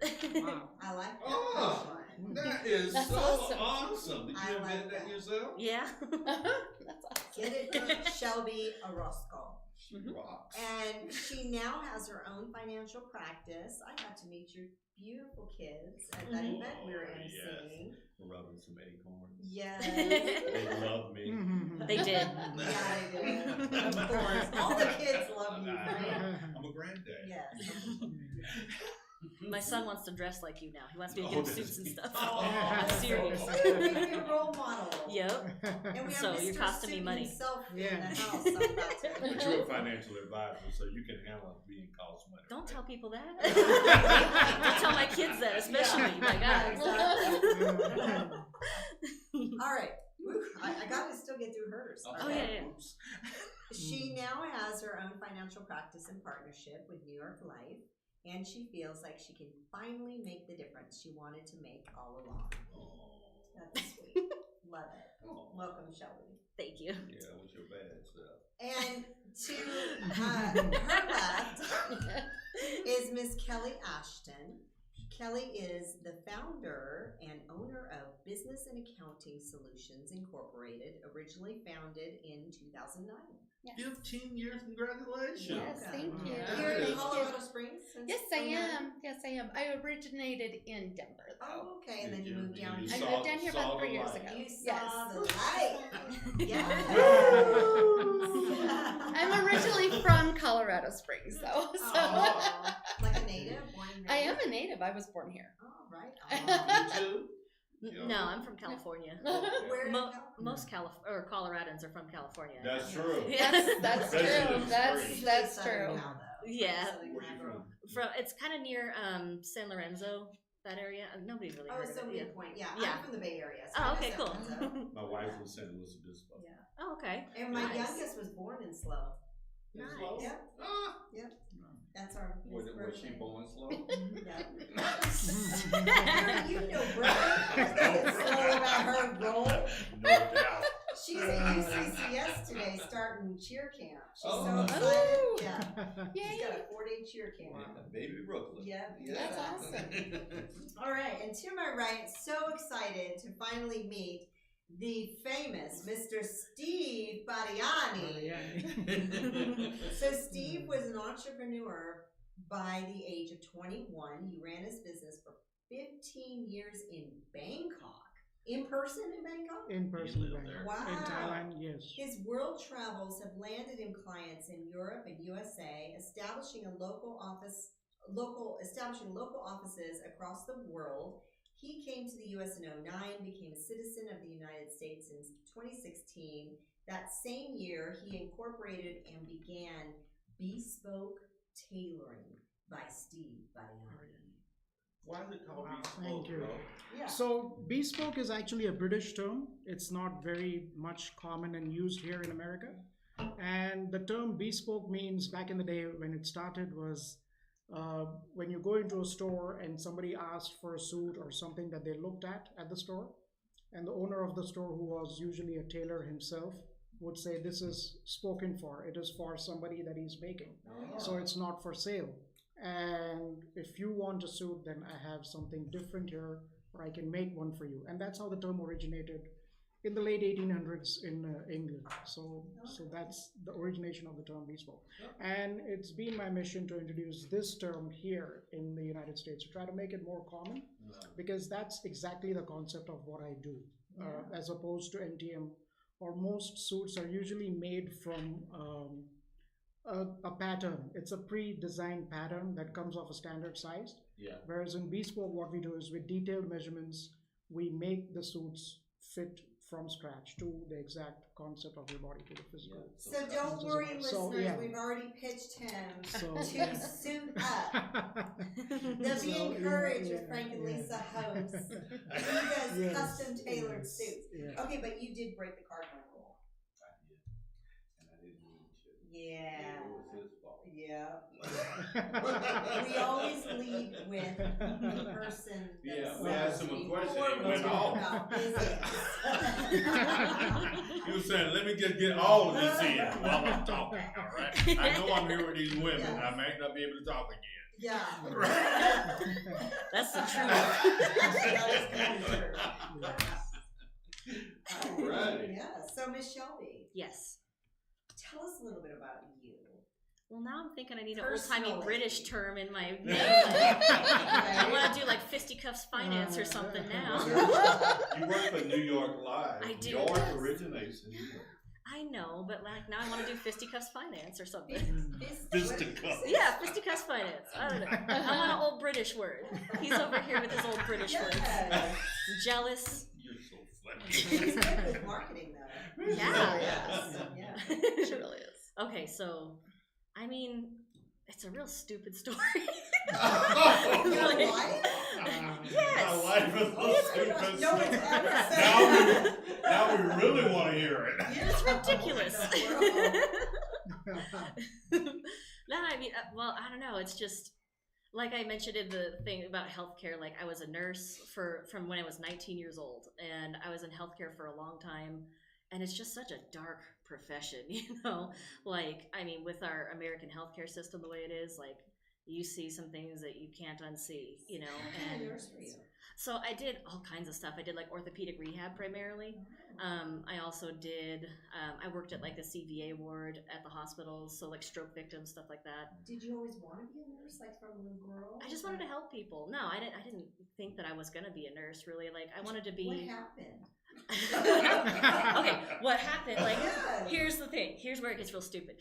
I like that. Oh, punchline. that is That's so awesome. awesome. Did I you like invent that that. yourself? Yeah. That's awesome. Get it? Shelby Orozco. She Mhm. rocks. And she now has her own financial practice. I got to meet your beautiful kids at that Mhm. event we were Oh, emceeing. Rubbing some acorns. Yes. They love me. They did. Yeah, they did. Of course. All the kids love you, right? I'm a granddad. Yes. My son wants to dress like you now. He wants me to Oh, get him does suits and he? stuff. Oh, I'm serious. You're a role model. Yep. And we have So Mr. you're costing me Suit money. himself in the Yeah. house. I'm about to. But you're a financial advisor, so you can handle being cost money. Don't right? tell people that. Don't tell my kids that, especially. My Yeah, God. exactly. All right. Woo, I got to still get through hers. Oh, Oh, yeah, yeah. Oops. She now has her own financial practice in partnership with New York Life, and she feels like she can finally make the difference she wanted to make all along. Oh. That's sweet. Love it. Oh. Welcome, Shelby. Thank you. Yeah, with your bad stuff. And to her left is Miss Kelly Ashton. Kelly is the founder and owner of Business and Accounting Solutions Incorporated, originally founded in 2009. 15 years, congratulations. Yes, thank you. You're in Yes. Colorado Springs? since Yes, I 09? am. Yes, I am. I originated in Denver, though. Oh, okay. And then you moved down you here. I saw- moved down here saw about the 3 years light. ago. You saw Yes. the light. Yes. I'm originally from Colorado Springs, though. So Oh, like a native, born and I raised? am a native. I was born here. Oh, right. You too? Yeah. No, I'm from California. Where in Mo- California? most Coloradans are from California. That's true. Yeah. That's Especially true. in That's spring. that's Southern true. Cal, though. Yeah. Southern Where you Cal. from? It's kind of near San Lorenzo, that area. Nobody's really Oh, heard so of it. Yeah. Midpoint. Yeah. Yeah. I'm from the Bay Area. So Oh, I know okay, San cool. Lorenzo. My wife was St. Louis Obispo. Yeah. Oh, okay. And my Nice. youngest was born in Slow. Nice. Yep. Ah, That's our was she birthday. born slow? Yeah. You know, Brittany. Slow about her role. No doubt. She's at UCCS today starting cheer camp. She's Oh. so excited. Ooh. Yeah. Yay. She's got a 4-day cheer camp. Baby Brooklyn. Yeah. That's awesome. All right, and to my right, so excited to finally meet the famous Mr. Steve Bariani. So Steve was an entrepreneur by the age of 21. He ran his business for 15 years in Bangkok. In person in Bangkok? In person, You live there? Wow. in Thailand, yes. His world travels have landed him clients in Europe and USA, establishing a local office establishing local offices across the world. He came to the U.S. in 2009, became a citizen of the United States in 2016. That same year, he incorporated and began Bespoke Tailoring by Steve Badiani. Why is it called bespoke? Thank you. bro? Yeah. So bespoke is actually a British term. It's not very much common and used here in America. And the term bespoke means, back in the day when it started, was when you go into a store and somebody asked for a suit or something that they looked at the store, and the owner of the store, who was usually a tailor himself, would say, this is spoken for. It is for somebody that he's making. Oh. So it's not for sale. And if you want a suit, then I have something different here, or I can make one for you. And that's how the term originated in the late 1800s in England. So that's the origination of the term bespoke. And it's been my mission to introduce this term here in the United States, to try to make it more common, because that's exactly the concept of what I do, as opposed to NTM, or most suits are usually made from a pattern. It's a pre-designed pattern that comes off a standard size. Yeah. Whereas in bespoke, what we do is with detailed measurements, we make the suits fit from scratch to the exact concept of your body, to the physical. So don't worry, So, listeners, yeah. we've already pitched him So, to suit up. They'll be encouraged with Frank and Lisa Holmes. He does custom tailored suits. Yeah. Okay, but you did break the cardinal rule. I did. And I didn't mean to. Yeah. It was his fault. Yeah. We always lead with the person. Yeah, we that's asked him a before question, he we went talk off. about business. He was saying, let me just get all of this in while I'm talking, all right? I know I'm here with these women, Yes. I might not be able to talk again. Yeah. That's the truth. That is kind of true. Alrighty. Yeah. So, Miss Shelby, Yes. tell us a little bit about you. Well, now I'm thinking I need an old-timey Personally. British term in my name. I Right? want to do like fisticuffs finance or something now. You work for New York Live. I do. York originates in New York. I know, but like now I want to do fisticuffs finance or something. Fisticuffs. Yeah, fisticuffs finance. I don't know. I want an old British word. He's over here with his old British words. Yes. Jealous. You're so She's funny. good with marketing, though. Yeah. Yes. Yeah. She really is. Okay, so I mean, it's a real stupid story. Your Like- wife? Yes. My life is Oh so my gosh, stupid. no one's ever Yes. said Now we really want to hear it. It's ridiculous. We're all- No, I mean, well, I don't know. It's just like I mentioned in the thing about healthcare. Like I was a nurse from when I was 19 years old, and I was in healthcare for a long time. And it's just such a dark profession, you know. Like, I mean, with our American healthcare system the way it is, like you see some things that you can't unsee, you know. And so I did all kinds of stuff. I did like orthopedic rehab primarily. I also did, I worked at like the CVA ward at the hospitals, so like stroke victims, stuff like that. Did you always want to be a nurse, like from a little girl? I just wanted to help people. No, I didn't think that I was going to be a nurse really. Like I wanted to be. What happened? Okay, what happened? Like, Yes. here's the thing. Here's where it gets real stupid.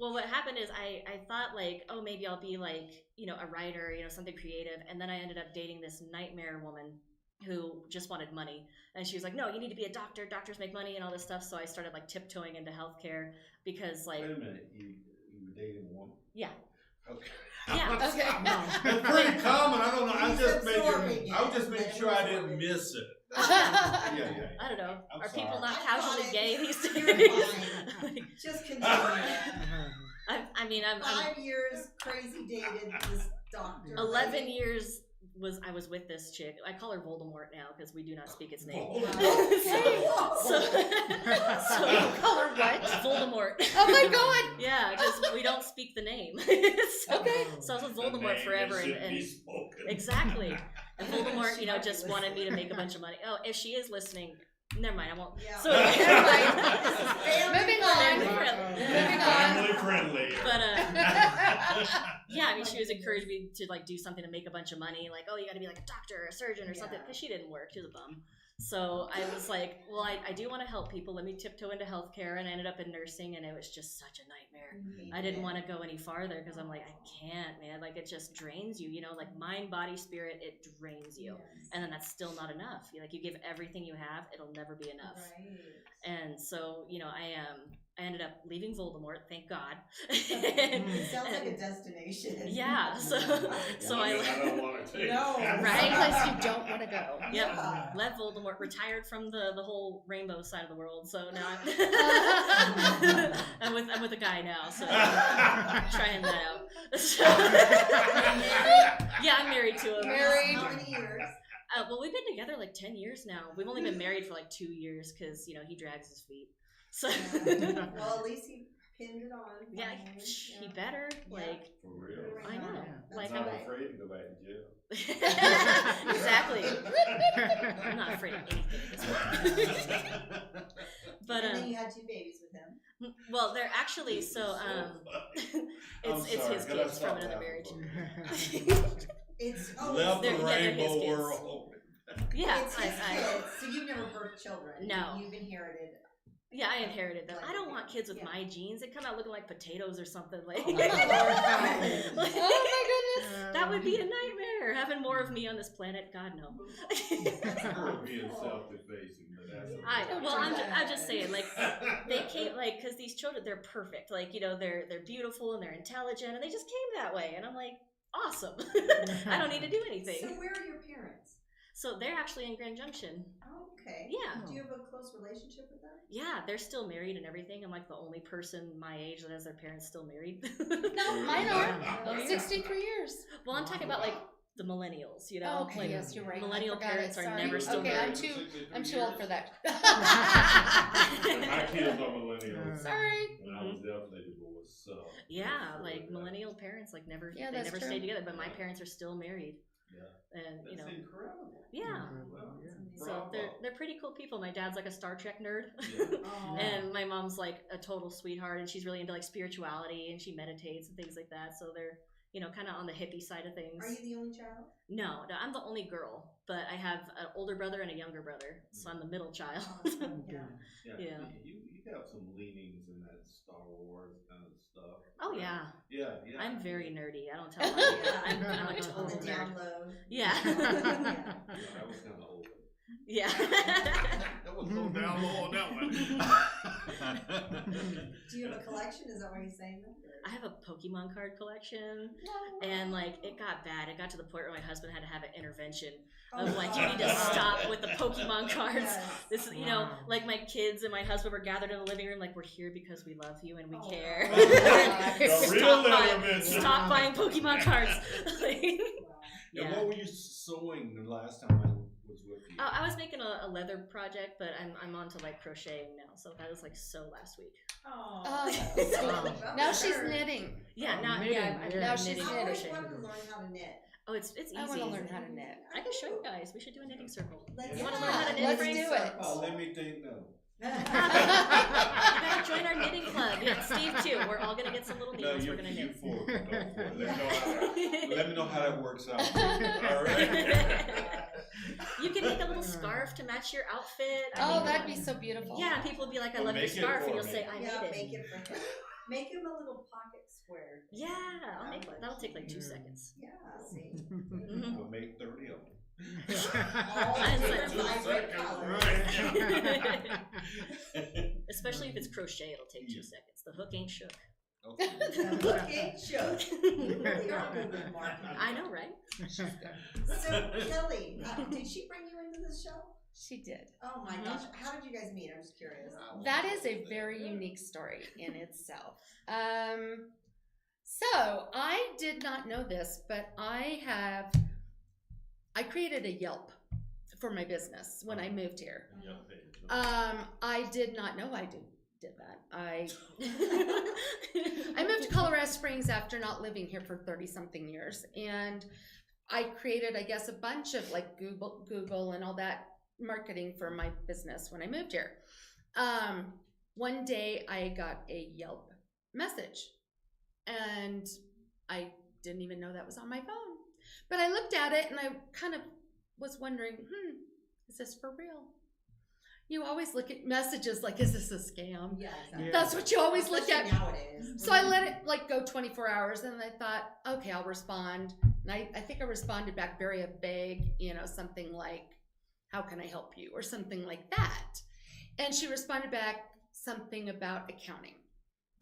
Well, what happened is I thought like, oh, maybe I'll be like, you know, a writer, you know, something creative. And then I ended up dating this nightmare woman who just wanted money. And she was like, no, you need to be a doctor. Doctors make money and all this stuff. So I started like tiptoeing into healthcare because like, Wait a minute. You were dating a woman? yeah. Okay. Yeah. Okay. It's pretty common, I don't know, I He's was absorbing just making it. sure I didn't miss it. Yeah. I don't know. I'm Are people sorry. not I casually thought gay it- these You're days? fine. Just continue. I mean, I'm 5 years crazy dated this doctor. 11 lady. years I was with this chick. I call her Voldemort now because we do not speak its name. So Color what? Voldemort. Oh my god! Yeah, just we don't speak the name. Okay. So I was with Voldemort forever, and exactly. And Voldemort, She you know, might be just wanted me to make a bunch of money. Oh, if she is listening, never mind. I won't. Yeah. So Never mind. Family Moving friendly. on. Family friendly. Moving on. Family friendly. But Yeah, I mean, she was encouraging me to like do something to make a bunch of money. Like, oh, you got to be like a doctor or a surgeon or something, because she didn't work. She was a bum. So I was like, well, I do want to help people. Let me tiptoe into healthcare, and I ended up in nursing, and it was just such a nightmare. I didn't want to go any farther because I'm like, I can't, man. Like, it just drains you, like mind, body, spirit. It drains you, and then that's still not enough. You give everything you have, it'll never be enough. Right. And so, I ended up leaving Voldemort, thank God. It sounds like a destination. Yeah, so I don't want to take. No, Right place you don't want to go. Yep, Yeah. left Voldemort, retired from the whole rainbow side of the world. So now I'm with a guy now, so I'm trying that out. So, yeah, I'm married to him. Married. How many years? Well, we've been together like 10 years now. We've only been married for like 2 years because he drags his feet. So Well, at least he pinned it on. yeah, finally. he Yeah. better like. For real. I know. That's Like, I'm not right. afraid to go back to jail. Exactly. I'm not afraid of anything. But And then you had 2 babies with him. well, they're actually so it's his Can I kids stop from another laughing marriage. for a minute? It's Left the they're his rainbow kids. world. Yeah, It's his kids. So you've never birthed children. No. You've inherited. yeah, I inherited them. I don't want kids with Yeah. my genes. They come out looking like potatoes or something. Like, Oh my God. like, Oh my goodness. that would be a nightmare. Having more of me on this planet, God no. We're being self-defacing, but that's okay. I'm just saying, like, they came, like, because these children, they're perfect. Like, they're beautiful and they're intelligent, and they just came that way. And I'm like, awesome. I don't need to do anything. So where are your parents? So they're actually in Grand Junction. Oh, okay. Yeah. Do you have a close relationship with them? Yeah, they're still married and everything. I'm like the only person my age that has their parents still married. No, mine are. Oh, yeah. 63 years. Well, I'm talking about like the millennials, Oh, okay, like, yes, you're right. I Millennial forgot parents it. are Sorry. never still okay, married. I'm too old for that. My kids are millennials. Sorry. And I was definitely divorced, so. Yeah, like millennial parents like never Yeah, they that's never true. stayed together, but my parents are still married. Yeah. And That's incredible. yeah. Well, So bravo. they're pretty cool people. My dad's like a Star Trek nerd. Yeah. Oh. And my mom's like a total sweetheart, and she's really into like spirituality, and she meditates and things like that. So they're kind of on the hippie side of things. Are you the only child? No, I'm the only girl, but I have an older brother and a younger brother, so I'm the middle child. Awesome. Yeah. Yeah. You have some leanings in that Star Wars kind of stuff. Oh yeah, Yeah. I'm very nerdy. I don't tell you. I'm a On total the nerd. down low. Yeah. Yeah. I was kind of old. Yeah. That was so down low on that one. Do you have a collection? Is that what you're saying? I have a Pokemon card collection, and like it got bad. It got to the point where my husband had to have an intervention of like, you need to stop with the Pokemon cards. Yes. This is, like my kids and my husband were gathered in the living room, like, we're here because we love you and we Oh, care. wow. The real element. Stop buying Pokemon cards. Like, And yeah. what were you sewing the last time I was with you? I was making a leather project, but I'm on to like crocheting now. So that was like last week. Oh. Oh, now she's knitting. Yeah, now knitting, I'm yeah. Now she's I knitting. always wanted to learn how to knit. Oh, it's easy. I want to learn how to knit. I can show you guys. We should do a knitting circle. Let's You want to learn how to knit, let's Frank? do it. Let me think now. You gotta join our knitting club. Yeah, Steve too. We're all gonna get some little No, needles. you, We're gonna you knit. four. Go for it. Let me know how that works out. All right. You can make a little scarf to match your outfit. Oh, that'd be so beautiful. Yeah, and people will be like, "I Well, love your make it scarf," and for you'll me. say, "I Yeah, made make it." it for him. Make him a little pocket square. Yeah, I'll make one. That'll take like 2 seconds. Yeah, see. Mhm. We'll make 30 of them. All And it's different like- vibrant colors. Especially if it's crochet, it'll take 2 seconds. The hook ain't shook. Okay. Look at shook. You really are good with marketing. I know, right? So, Kelly, did she bring you into this show? She did. Oh my gosh. How did you guys meet? I'm just curious. That is a very unique story in itself. So I did not know this, but I created a Yelp for my business when I moved here. I did not know I did that. I moved to Colorado Springs after not living here for 30-something years, and I created, I guess, a bunch of like Google and all that marketing for my business when I moved here. One day I got a Yelp message, and I didn't even know that was on my phone. But I looked at it and I kind of was wondering, is this for real? You always look at messages like, is this a scam? Yeah, exactly. That's what you always look at. Especially nowadays. So I let it like go 24 hours and I thought, okay, I'll respond. And I think I responded back very vague, something like, how can I help you? Or something like that. And she responded back something about accounting.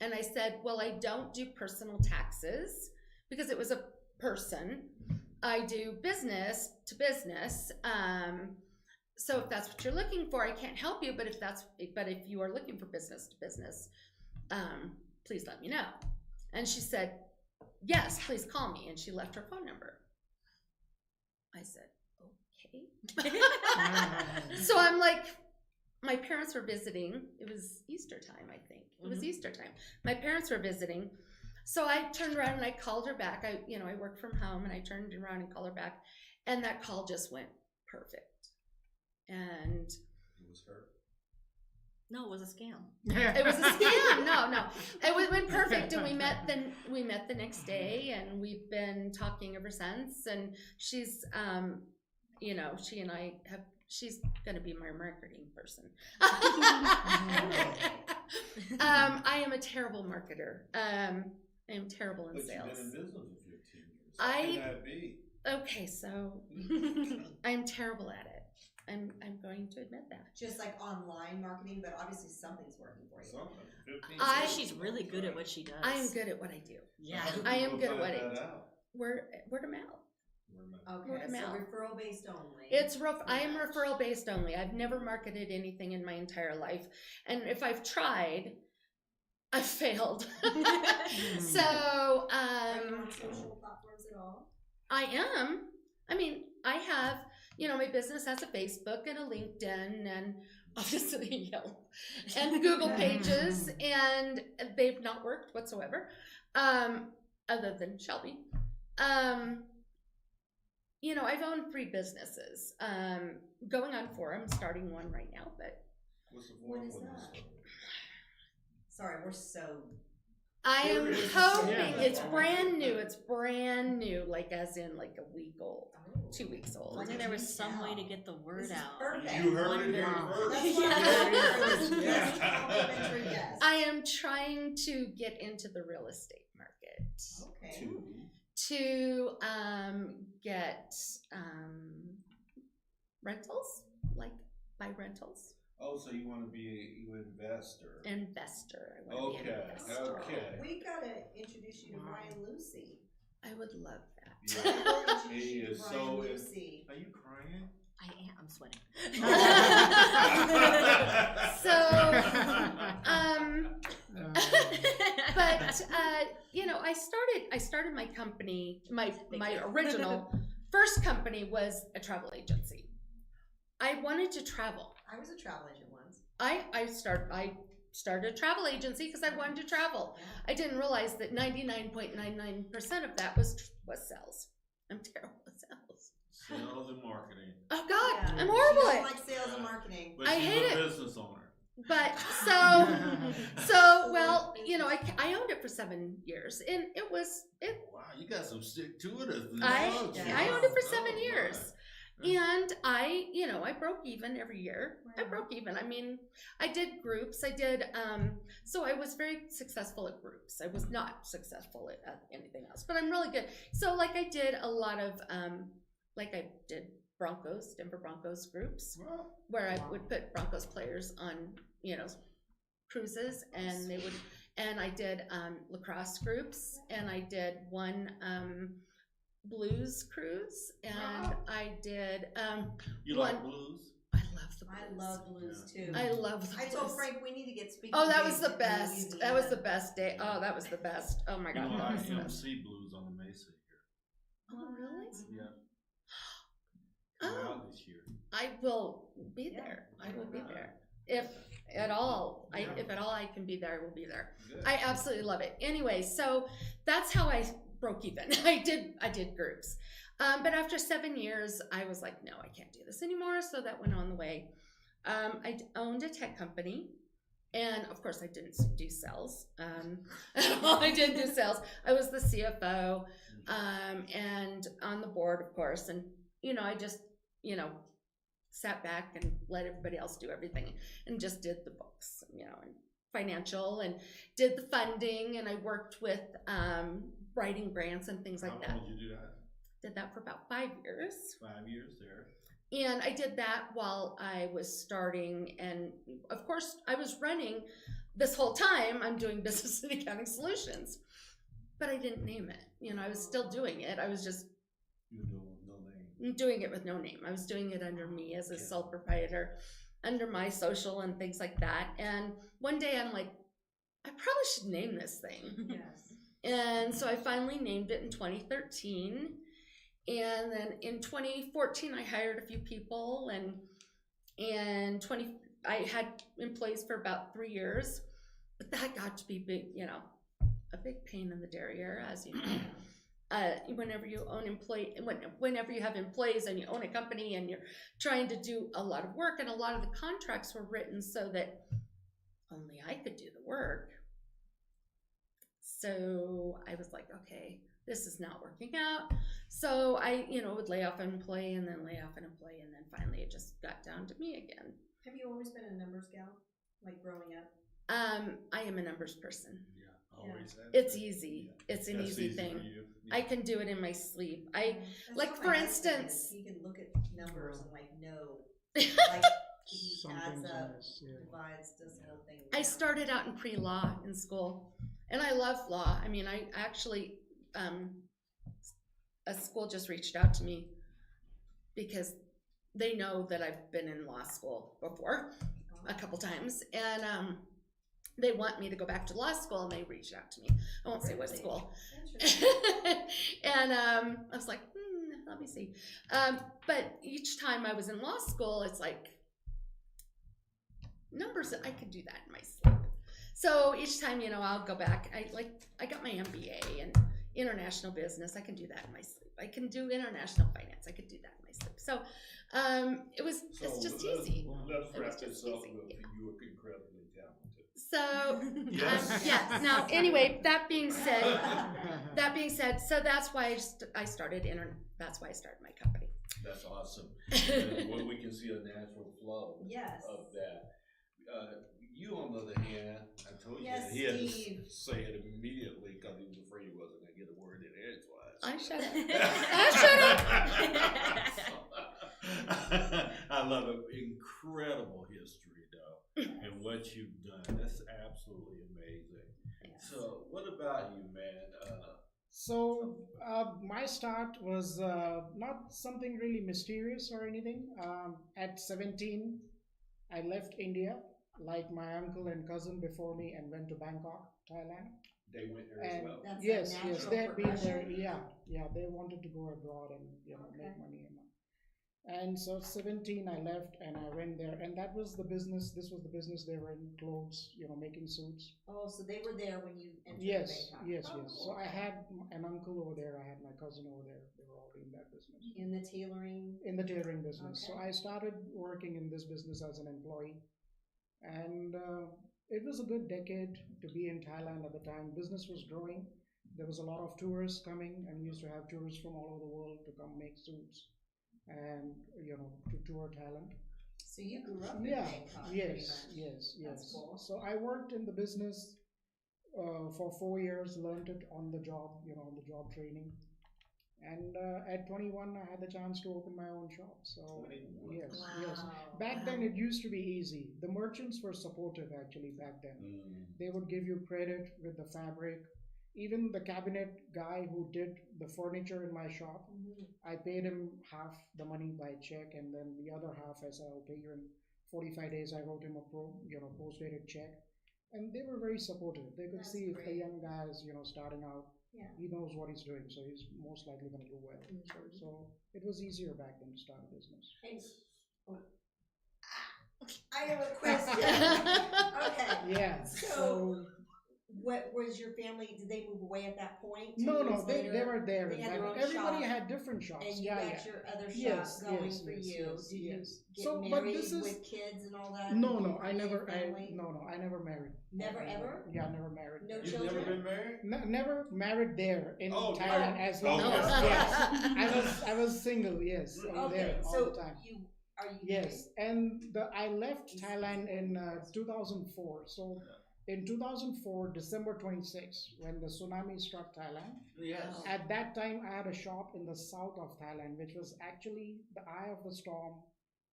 And I said, well, I don't do personal taxes because it was a person. I do business to business. So if that's what you're looking for, I can't help you. But if you are looking for business to business, please let me know. And she said, yes, please call me. And she left her phone number. I said, okay. So I'm like, my parents were visiting. It was Easter time, I think. It was Easter time. My parents were visiting. So I turned around and I called her back. I work from home and I turned around and called her back. And that call just went perfect. And It was her. No, it was a scam. it was a scam. No. It went perfect. And we met the next day and we've been talking ever since. And she's, she and I have, she's going to be my marketing person. I am a terrible marketer. I am terrible in sales. But you've been in business for 15 years. How can that be? Okay, so I'm terrible at it. I'm going to admit that. Just like online marketing, but obviously something's working for you. Something. She's really good at what she does. I am good at what I do. Yeah. I am good at what I Find do. that out. Word of mouth. Okay, Word of so mouth. referral based only. I am referral based only. I've never marketed anything in my entire life. And if I've tried, I've failed. So, Are you on social platforms at all? I am. I mean, I have, my business has a Facebook and a LinkedIn and obviously Yelp and Google pages, and they've not worked whatsoever, other than Shelby. I've owned 3 businesses, going on 4. I'm starting one right now, but What's the What fourth is one? that? Sorry, we're so. I am Curious. hoping Yeah. it's brand new. It's brand new, like as in like a week old, 2 weeks old. If there was some way to get the word This is out. perfect. You heard it here Wow. first. That's why I'm here. Yes, complimentary guest. I am trying to get into the real estate market Okay. to get rentals, like buy rentals. Oh, so you want to be an investor? Investor. I want to be an Okay. investor. Okay. We gotta introduce you to Ryan Lucy. I would love that. Yeah. We'll introduce He you to is Ryan so. Lucy. Are you crying? I am. I'm sweating. But I started my company. My original first company was a travel agency. I wanted to travel. I was a travel agent once. I started a travel agency because I wanted to travel. Yeah. I didn't realize that 99.99% of that was sales. I'm terrible at sales. Sales and marketing. Oh God, Yeah. I'm horrible She at doesn't it. like sales and marketing. But I she's hate a it. business owner. But well, I owned it for 7 years, and it was Wow, you got some stick to it. I owned it for 7 Oh, years. my. And I broke even every year. I broke even. I mean, I did groups. I did, so I was very successful at groups. I was not successful at anything else, but I'm really good. So like I did a lot of, I did Denver Broncos groups, where I would put Broncos players on, cruises, and and I did lacrosse groups, and I did one, blues cruise, and I did You one. like blues? I love the blues. I love blues too. I love the I blues. told Frank we need to get speaking. Oh, that was gigs the in best. That was the Louisiana. best day. Oh, that was the best. Oh my God, that was the I best. MC blues on the Mesa here. Oh really? Yeah. Oh. Come out this year. I will be there. I will be there. If at all, I can be there, I will be there. Good. I absolutely love it. Anyway, so that's how I broke even. I did groups. But after 7 years, I was like, no, I can't do this anymore. So that went on the way. I owned a tech company, And of course, I didn't do sales. I didn't do sales. I was the CFO, and on the board, of course. And, I just, sat back and let everybody else do everything and just did the books, and financial, and did the funding. And I worked with writing grants and things like that. How long did you do that? Did that for about 5 years. 5 years there. And I did that while I was starting. And of course, I was running this whole time. I'm doing business and accounting solutions, but I didn't name it. I was still doing it. I was just You do with no name. doing it with no name. I was doing it under me as a sole proprietor, under my social and things like that. And one day I'm like, I probably should name this thing. Yes. And so I finally named it in 2013. And then in 2014, I hired a few people, and I had employees for about 3 years, but that got to be big, a big pain in the derriere, as you know. Whenever you have employees and you own a company and you're trying to do a lot of work, and a lot of the contracts were written so that only I could do the work. So I was like, okay, this is not working out. So I, would lay off an employee and then lay off an employee, and then finally it just got down to me again. Have you always been a numbers gal, like growing up? I am a numbers person. Yeah, always have. It's easy. It's an That's easy for thing. you. I can do it in my sleep. That's like, what for my husband instance- is. He can look at numbers and know, like he Some adds things up, on this, yeah. divides, does the whole thing. I started out in pre-law in school, and I love law. I mean, I actually, a school just reached out to me because they know that I've been in law school before a couple times, and they want me to go back to law school, and they reached out to me. I won't say what Really? school. Interesting. And I was like, let me see. But each time I was in law school, it's like numbers. I could do that in my sleep. So each time, I'll go back. I got my MBA in international business. I can do that in my sleep. I can do international finance. I could do that in my sleep. So it's just easy. Let's It was wrap just this up easy, with yeah. you were incredibly talented. So Yes. yes. Now, anyway, that being said, so that's why I started that's why I started my company. That's awesome. And when we can see a natural flow Yes. of that. You, on the other hand, I told you Yes, he had Steve. to say it immediately because he was afraid he wasn't going to get a word in edgewise. I shut up. I love it. Incredible history, though, and what you've done. That's absolutely amazing. Yes. So, what about you, man? So my start was not something really mysterious or anything. At 17, I left India, like my uncle and cousin before me, and went to Bangkok, Thailand. They went there as And well. That's a yes, natural they had been there. progression? Yeah, they wanted to go abroad and Okay. make money and so 17, I left and I went there, and that was the business. This was the business they were in, clothes, making suits. Oh, so they were there when you entered Yes, Bangkok. yes, Oh, yes. cool. So I had an uncle over there. I had my cousin over there. They were all in that business, In the tailoring. in the tailoring business. So Okay. I started working in this business as an employee, and it was a good decade to be in Thailand at the time. Business was growing. There was a lot of tourists coming, and we used to have tourists from all over the world to come make suits and to tour Thailand. So you grew up in Yeah, Bangkok. yes, pretty much. yes, That's yes. cool. So I worked in the business for 4 years, learned it on the job, on the job training. And at 21, I had the chance to open my own shop. So 21. yes, Wow. yes. Back then, it used to be easy. The merchants were supportive actually back then. They would give you credit with the fabric. Even the cabinet guy who did the furniture in my shop, Mhm. I paid him half the money by check, and then the other half I said I'll pay you in 45 days. I wrote him a post-dated check, and they were very supportive. They could That's see if the great. young guy is starting out, Yeah. he knows what he's doing, so he's most likely going to do well. Mhm. So it was easier back then to start a business. And, I have a question. Okay. Yeah. So- what was your family? Did they move away at that point? 10 No, years they later? were there. They had their own Everybody shop, had different shops. and you yeah, got yeah. your other shop Yes, going yes, for yes, you. yes, Did yes. you get So, but married this is with kids and all that? no, Did you no. I create a never. family? No. I never married. Never ever? Yeah, never married. No You've children? never been married? Never married there in Oh, Thailand no. as long Oh, as no. yes. I was single. Yes, over Okay, there all so the time. are you Yes, and I left Thailand in 2004. So in 2004, December 26th, when the tsunami struck Thailand, Yes. at that time I had a shop in the south of Thailand, which was actually the eye of the storm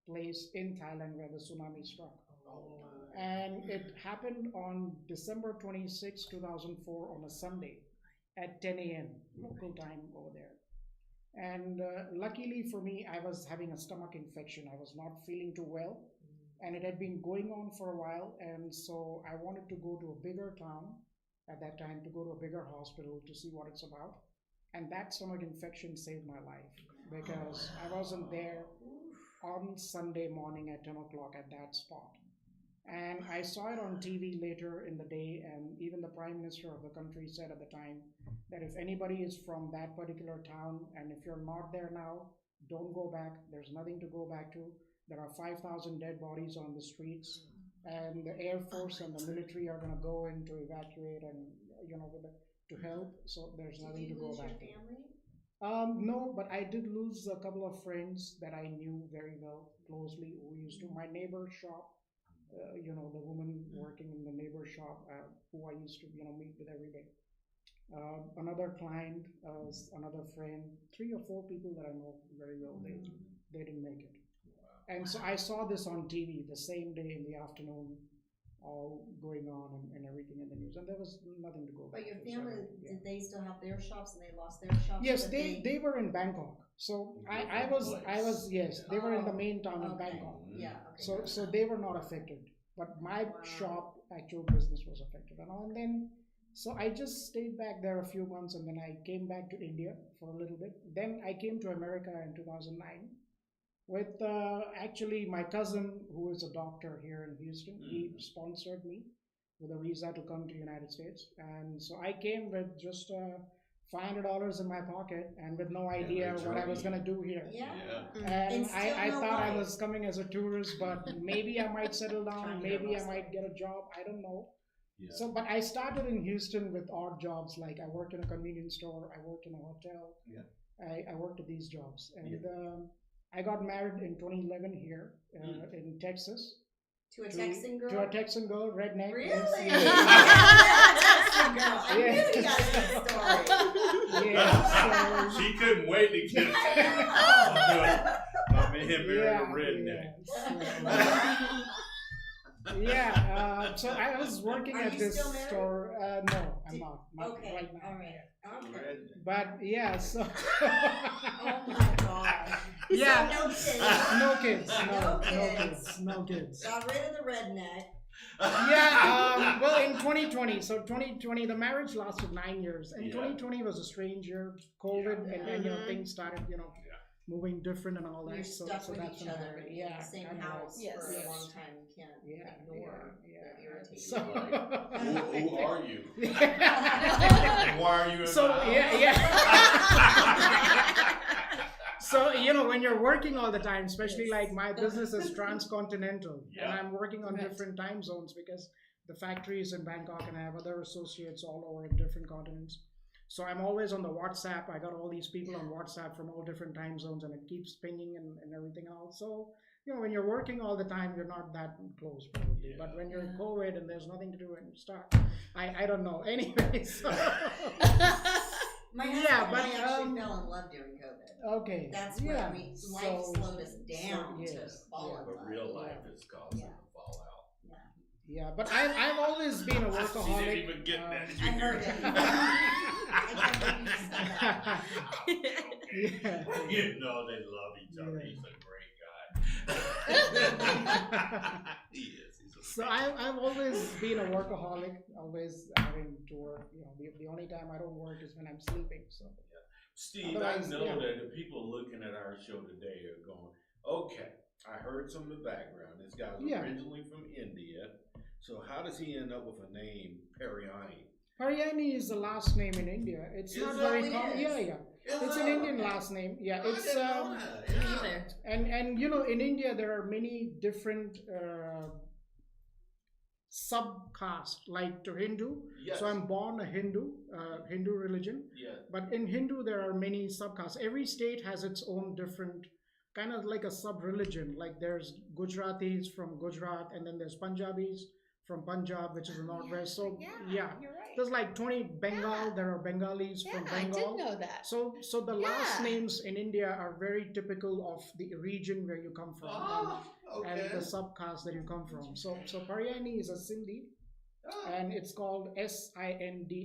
place in Thailand where the tsunami struck. And it happened on December 26, 2004 on a Sunday at 10 a.m. local time over there. And luckily for me, I was having a stomach infection. I was not feeling too well, and it had been going on for a while. And so I wanted to go to a bigger town at that time, to go to a bigger hospital to see what it's about. And that stomach infection saved my life because I wasn't there on Sunday morning at 10 o'clock at that spot. And I saw it on TV later in the day, and even the Prime Minister of the country said at the time that if anybody is from that particular town, and if you're not there now, don't go back. There's nothing to go back to. There are 5,000 dead bodies on the streets, and the Air Force and the military are going to go in to evacuate and, to help. So there's nothing to go back to. No, but I did lose a couple of friends that I knew very well, closely, who used to my neighbor's shop. The woman working in the neighbor shop who I used to, meet with every day. Another client, another friend, 3 or 4 people that I know very well, they didn't make it. And so I saw this on TV the same day in the afternoon, all going on and everything in the news, and there was nothing to go back. But your to, family, yeah. did they still have their shops and they lost their shops? Yes, but they were in Bangkok. So I was yes, they were in the main town in Bangkok. Yeah. Okay. So they were not affected, but my shop actual business was affected and all. And then so I just stayed back there a few months, and then I came back to India for a little bit. Then I came to America in 2009 with actually my cousin, who is a doctor here in Houston. He sponsored me with a visa to come to United States, and so I came with just $500 in my pocket and with no idea what I was going to do here. Yeah. And I no thought I life. was coming as a tourist, but maybe I might settle down, maybe I might get a job, I don't know. Yeah. So, but I started in Houston with odd jobs, like I worked in a convenience store, I worked in a hotel, I worked at these jobs. And I got married in 2011 here in Texas. To a Texan girl? To a Texan girl, redneck. Really? Yes, Texan girl. I knew you guys had a story. Yeah, so, She couldn't wait to get it. I mean, him marrying a redneck. So I was working Are at you this still married? store. No, I'm not Okay, right now. all right. Okay. But yeah, so Oh my gosh. yeah, So no kids, No no kids. got rid of the redneck. Yeah, well, in 2020, so 2020, the marriage lasted 9 years, and 2020 was a strange year, COVID, and then things started, moving different and all that. You're so stuck so with that's each when other happened. in Yeah, the same kind of house like- for yes. a long time. You can't ignore the irritation. So, Who are you? yeah. Why are you? So yeah. So when you're working all the time, especially like my business is transcontinental, and I'm working on different time zones because the factory is in Bangkok and I have other associates all over in different continents. So I'm always on the WhatsApp. I got all these people on WhatsApp from all different time zones, and it keeps pinging and everything else. So when you're working all the time, you're not that close probably. But when you're in COVID and there's nothing to do and stuff, I don't know. Anyway, so My husband and I actually fell in love during COVID. Okay. That's where life slowed us down yes, to fall in But love. real life is causing Yeah. the fallout. Yeah, but I've always been a She workaholic. didn't even get that. I heard it. I can't believe you said that. Yeah. You know they love each other. Yeah. He's a great guy. He is. He's a So I've always been a workaholic, always having to work. The only time I don't work is when I'm sleeping. So Steve, otherwise, I know yeah. that the people looking at our show today are going, okay, I heard some of the background. This guy's Yeah. originally from India. So how does he end up with a name, Periani? Haryani is the last name in India. It's Is not that very what it common. is? Yeah, yeah. It's an Indian last name. Yeah, I it's didn't know that. Yeah. Either. and you know in India there are many different subcaste like to Hindu. Yes. So I'm born a Hindu, Hindu religion. Yeah. But in Hindu there are many subcastes. Every state has its own different kind of like a sub-religion. Like there's Gujaratis from Gujarat, and then there's Punjabis from Punjab, which is the northwest. So yeah, you're right. there's like 20 Bengal. Yeah. There are Bengalis Yeah, from I Bengal. did know that. So the last Yeah. names in India are very typical of the region where you come from and Okay. the subcaste that you come from. So Paryani is a Sindhi, Oh. and it's called Sindhi.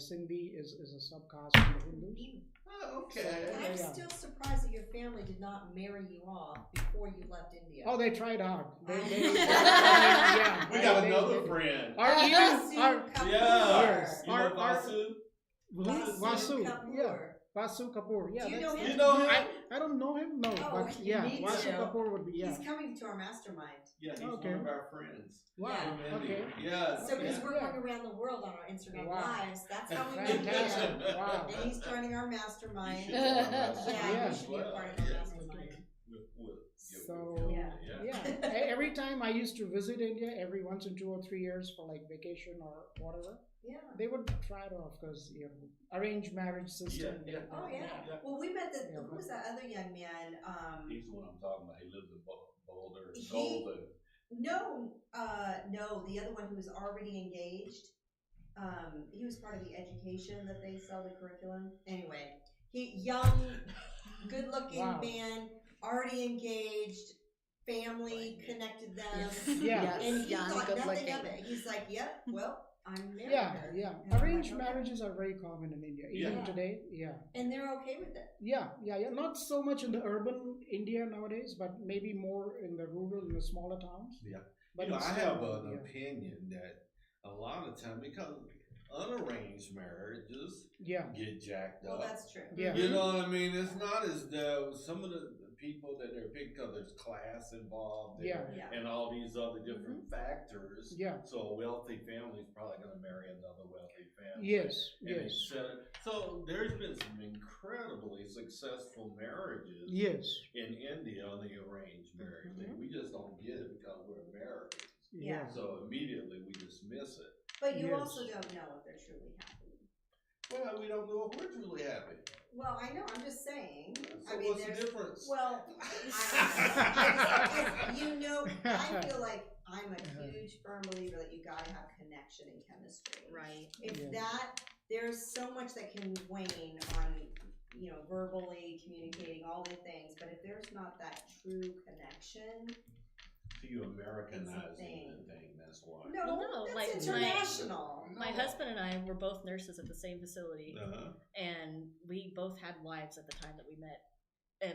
Sindhi is a subcaste from the Hindus. Oh, okay. And I'm Yeah. still surprised that your family did not marry you off before you left India. Oh, they tried hard. They Yeah. We got they- another they- friend. Our Vasu even our Kapoor. Yes. You know Vasu? Vasu, Kapoor. yeah. Vasu Kapoor, yeah. Do you know that's- him? You know him? I don't know him, no, Oh, but you yeah, need Vasu to. Kapoor would be, yeah. He's coming to our mastermind. Yeah, he's Okay. one of our friends. Wow, Yeah. okay. Yes. So because yeah. we're Yeah. going around the world on our Instagram Wow. lives, that's how we met Fantastic. him. Wow. And he's joining our mastermind. You should join our Yeah, mastermind you as should be a well. part of our Yeah. mastermind. So Yeah. every time I used to visit India, every once in 2 or 3 years for like vacation or whatever, Yeah. they would try it off because arranged marriage system. Yeah, yeah. Oh yeah. Yeah. Well, we met Yeah. who was that other young man? He's the one I'm talking about. He lives in Boulder, He- Golden. No, the other one who was already engaged. He was part of the education that they sell the curriculum. Anyway, young, good-looking Wow. man, already engaged, family connected them. Yeah. And he young, thought good nothing looking. of it. He's like, "Yep, well, I'm married." Yeah, her." yeah. And I'm Arranged like, "Okay." marriages are very common in India, even Yeah. today. Yeah. And they're okay with it. Yeah. Not so much in the urban India nowadays, but maybe more in the rural, in the smaller towns. Yeah. But You know, it's I still, have an yeah. opinion that a lot of time because unarranged marriages Yeah. get jacked Well, up. that's true. Yeah. You know what I mean? It's not as though some of the people that are picked because there's class involved and, Yeah. Yeah. and all these other different factors. Yeah. So a wealthy family is probably going to marry another wealthy family. Yes. And Yes. so there's been some incredibly successful marriages Yes. in India on the arranged marriage thing. We just don't get it because we're Americans. Yeah. So immediately we dismiss it. But you Yes. also don't know if they're truly happy. Well, we don't know if we're truly happy. Well, I know. I'm just saying. So I mean, what's the there's difference? well, I you know, I feel like I'm a huge firm believer that you gotta have connection and chemistry. Right. If Yeah. that, there's so much that can wane on, verbally communicating all the things, but if there's not that true connection, So you Americanizing thing. the thing, that's why. no, Well, no, that's like, international. My husband and I were both nurses at the same facility, Uh-huh. and we both had wives at the time that we met.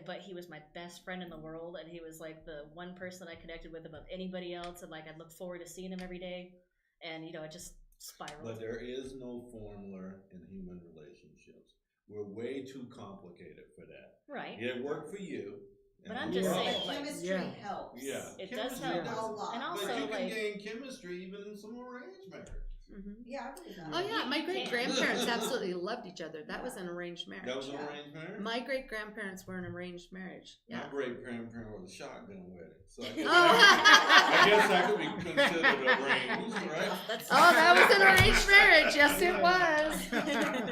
But he was my best friend in the world, and he was like the one person I connected with above anybody else, and like I'd look forward to seeing him every day, and it just spiraled. But there is no formula in human relationships. We're way too complicated for that. Right. It worked for you. But I'm just Yeah. saying, But like, chemistry Yeah. helps. Yeah. it does Chemistry help. does. A lot. And But also, you can like, gain chemistry even in some arranged marriage. mhm. Yeah, I believe that. Oh yeah, my You great can't. grandparents absolutely loved each other. That was an arranged marriage. That was an Yeah. arranged marriage? My great grandparents were an arranged marriage. My Yeah. great grandparent was a shotgun wedding. So I guess, Oh. I guess that could be considered arranged, right? That's Oh, that was an arranged marriage. Yes, it was.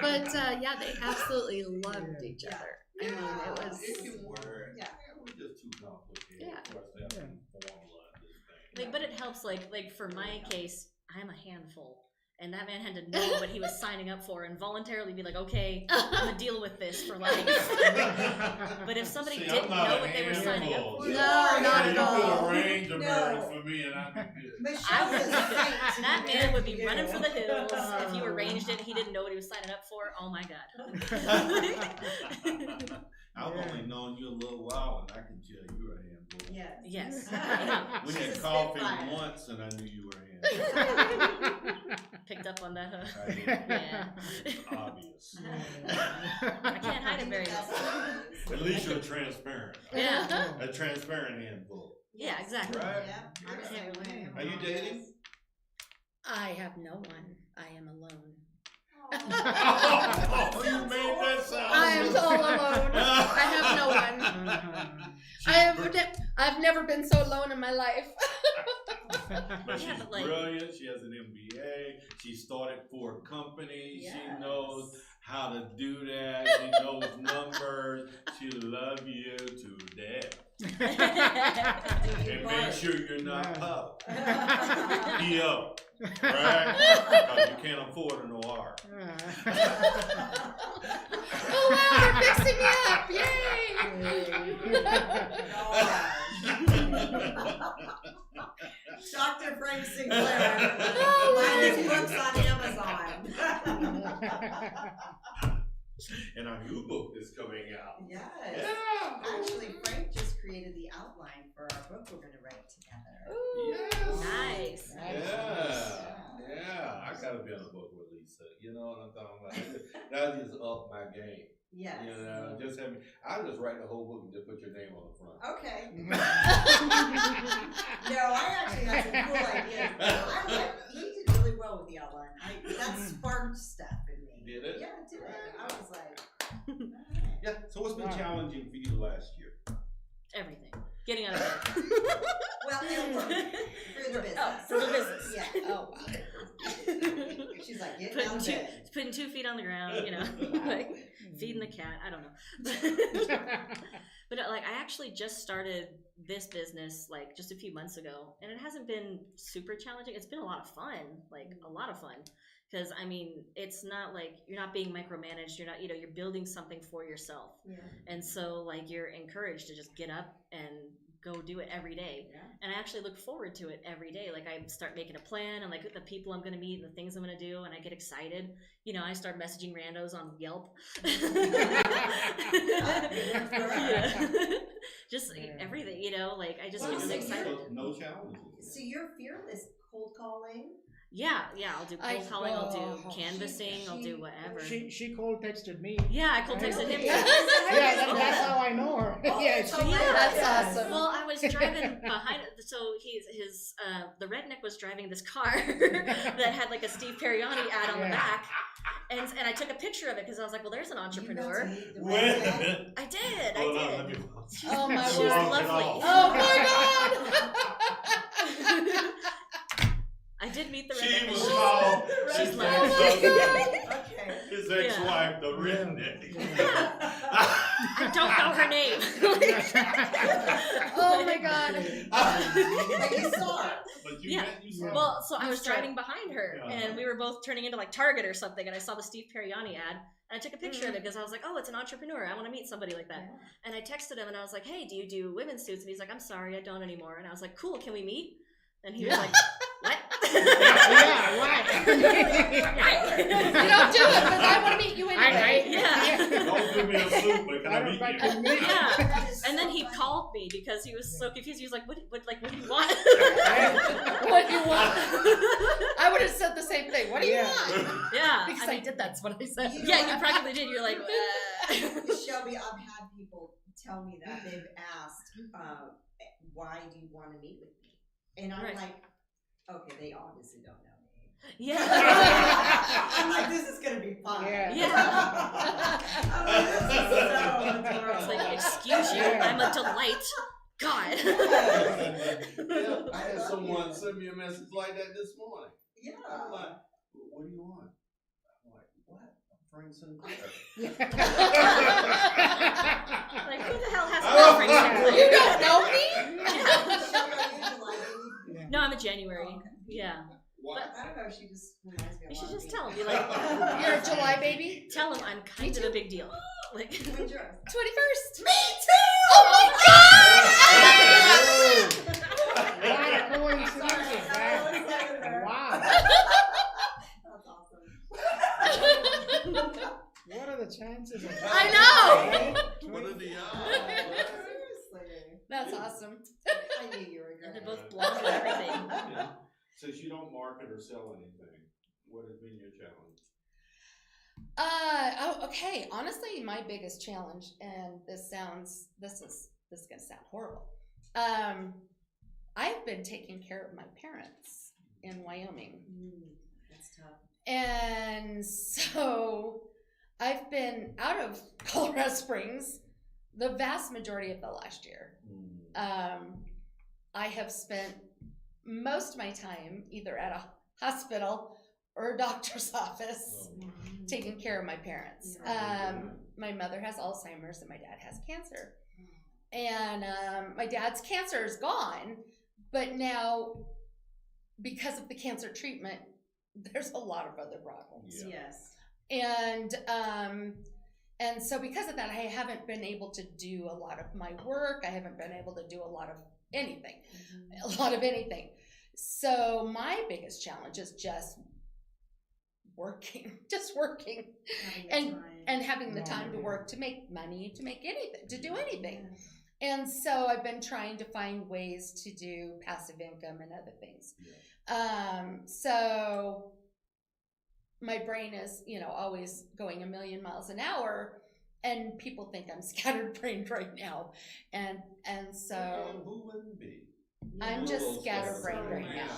But yeah, they absolutely loved each Yeah. other. I mean, it was. It can work. Yeah. We're just too complicated Yeah. for us to have to formula this thing. like, but it helps. Like for my case, I'm a handful. And that man had to know what he was signing up for and voluntarily be like, okay, I'm gonna deal with this for life. But if somebody See, didn't I'm not know a what they were signing up handful. for, No, not You at all. could arrange a No. marriage for me and I'd be good. Michelle I was is right. that man would be running for the hills if you arranged it. He didn't know what he was signing up for. Oh my god. I've only known you a little while and I can tell you're a handful. Yes. Yes. We She's had a coffee spitfire. once and I knew you were a handful. Picked up on that, huh? I did. Yeah. It's obvious. I can't hide it very well. At least you're transparent. Yeah. A transparent handful. Yeah, exactly. Right? Yeah, I'm the same way. Are you dating? I have no one. I am alone. Oh, you made that sound. I'm all alone. I have no one. I've never been so alone in my life. But she's Yeah, but, like- brilliant. She has an MBA. She started 4 companies. Yes. She knows how to do that. She knows numbers. She'll love you to death. And make sure you're not up. P.O. Right? Because you can't afford an OR. Oh wow, they're fixing me up! Yay! Dr. Frank Sinclair. Buy his books on Amazon. And our new book is coming out. Yes. Yeah. Actually, Frank just created the outline for our book we're going to write together. Yes. Nice. Yeah. I gotta be on a book with Lisa. You know what I'm talking about? That just up my game. Yes. You know, just have me. I'll just write the whole book and just put your name on the front. Okay. No, I actually had some cool ideas. He did really well with the outline. That sparked stuff in me. Did it? Yeah, it did. I was like, Yeah. So what's been challenging for you last year? Everything. Getting out of bed. well, and work for the business. Oh, for the business. Yeah. Oh wow. She's like, get out of bed. Putting 2 feet on the ground, you know, like feeding the cat. I don't know. But like, I actually just started this business like just a few months ago, and it hasn't been super challenging. It's been a lot of fun, like a lot of fun. Because I mean, it's not like you're not being micromanaged. You're not, you're building something for yourself. Yeah. And so like you're encouraged to just get up and go do it every day. Yeah. And I actually look forward to it every day. Like I start making a plan and like the people I'm going to meet and the things I'm going to do. And I get excited. I start messaging randos on Yelp. Just everything, like I just Well, get so excited. No challenges. So you're fearless cold calling? Yeah, I'll do cold calling, I'll do canvassing, I'll do whatever. She cold texted me. Yeah, I cold texted him. Yeah, that's how I know her. Yeah, she That's awesome. Well, I was driving behind. So the redneck was driving this car that had like a Steve Perriani ad on the back, and I took a picture of it because I was like, well, there's an entrepreneur. I did. Oh my She was word. lovely. Oh my god. I did meet the She redneck. was called She's his like, Okay. ex-wife, the redneck. I don't know her name. Oh my god. But you saw it. But you Yeah. met, you saw Well, so I was driving behind her, Yeah. and we were both turning into like Target or something, and I saw the Steve Perriani ad, and I took a picture of it because I was like, oh, it's an entrepreneur. I want to meet somebody like that. And I texted him, and I was like, hey, do you do women's suits? And he's like, I'm sorry, I don't anymore. And I was like, cool, can we meet? And he was like, what? Yeah, why? You don't do it because I want to meet you anyway. Yeah. Don't give me a suit, but can I meet you? Yeah. And then he called me because he was so confused. He was like, what do you want? What do you want? I would have said the same thing. What do you want? Yeah. Because I did. That's what I said. Yeah, you practically did. You're like, Shelby, I've had people tell me that they've asked, why do you want to meet with me? And I'm like, okay, they obviously don't know me. yeah. I'm like, this is gonna be fun. Yeah. I'm like, this is so adorable. It's like, excuse you, I'm a delight. God. I had someone send me a message like that this morning. Yeah. I'm like, what do you want? I'm like, what? I'm Frank Sinclair. Like, who the hell has a Oh, Frank Sinclair? You don't know me? No, I'm a January. Yeah. What? I don't know, she just reminds me of You should just tell tell him. Be like, You're a July baby? tell him I'm kind of a big deal. Like, 21st. Me too! Oh my What a coincidence, man. Wow. That's awesome. What are the chances of that? I know. What are the odds? Seriously. That's awesome. I knew you were and good. they're both blonde and everything. Yeah. Since you don't market or sell anything, what has been your challenge? Okay. Honestly, my biggest challenge, and this is gonna sound horrible. I've been taking care of my parents in Wyoming. That's tough. And so I've been out of Colorado Springs the vast majority of the last year. I have spent most of my time either at a hospital or a doctor's office taking care of my parents. My mother has Alzheimer's and my dad has cancer. And my dad's cancer is gone, but now because of the cancer treatment, there's a lot of other problems. Yes. And so because of that, I haven't been able to do a lot of my work. I haven't been able to do a lot of anything. So my biggest challenge is just working, and having the time to work, to make money, to make anything, to do anything. And so I've been trying to find ways to do passive income and other things. So my brain is, always going a million miles an hour, and people think I'm scatterbrained right now. And so who wouldn't be? I'm just scatterbrained right now.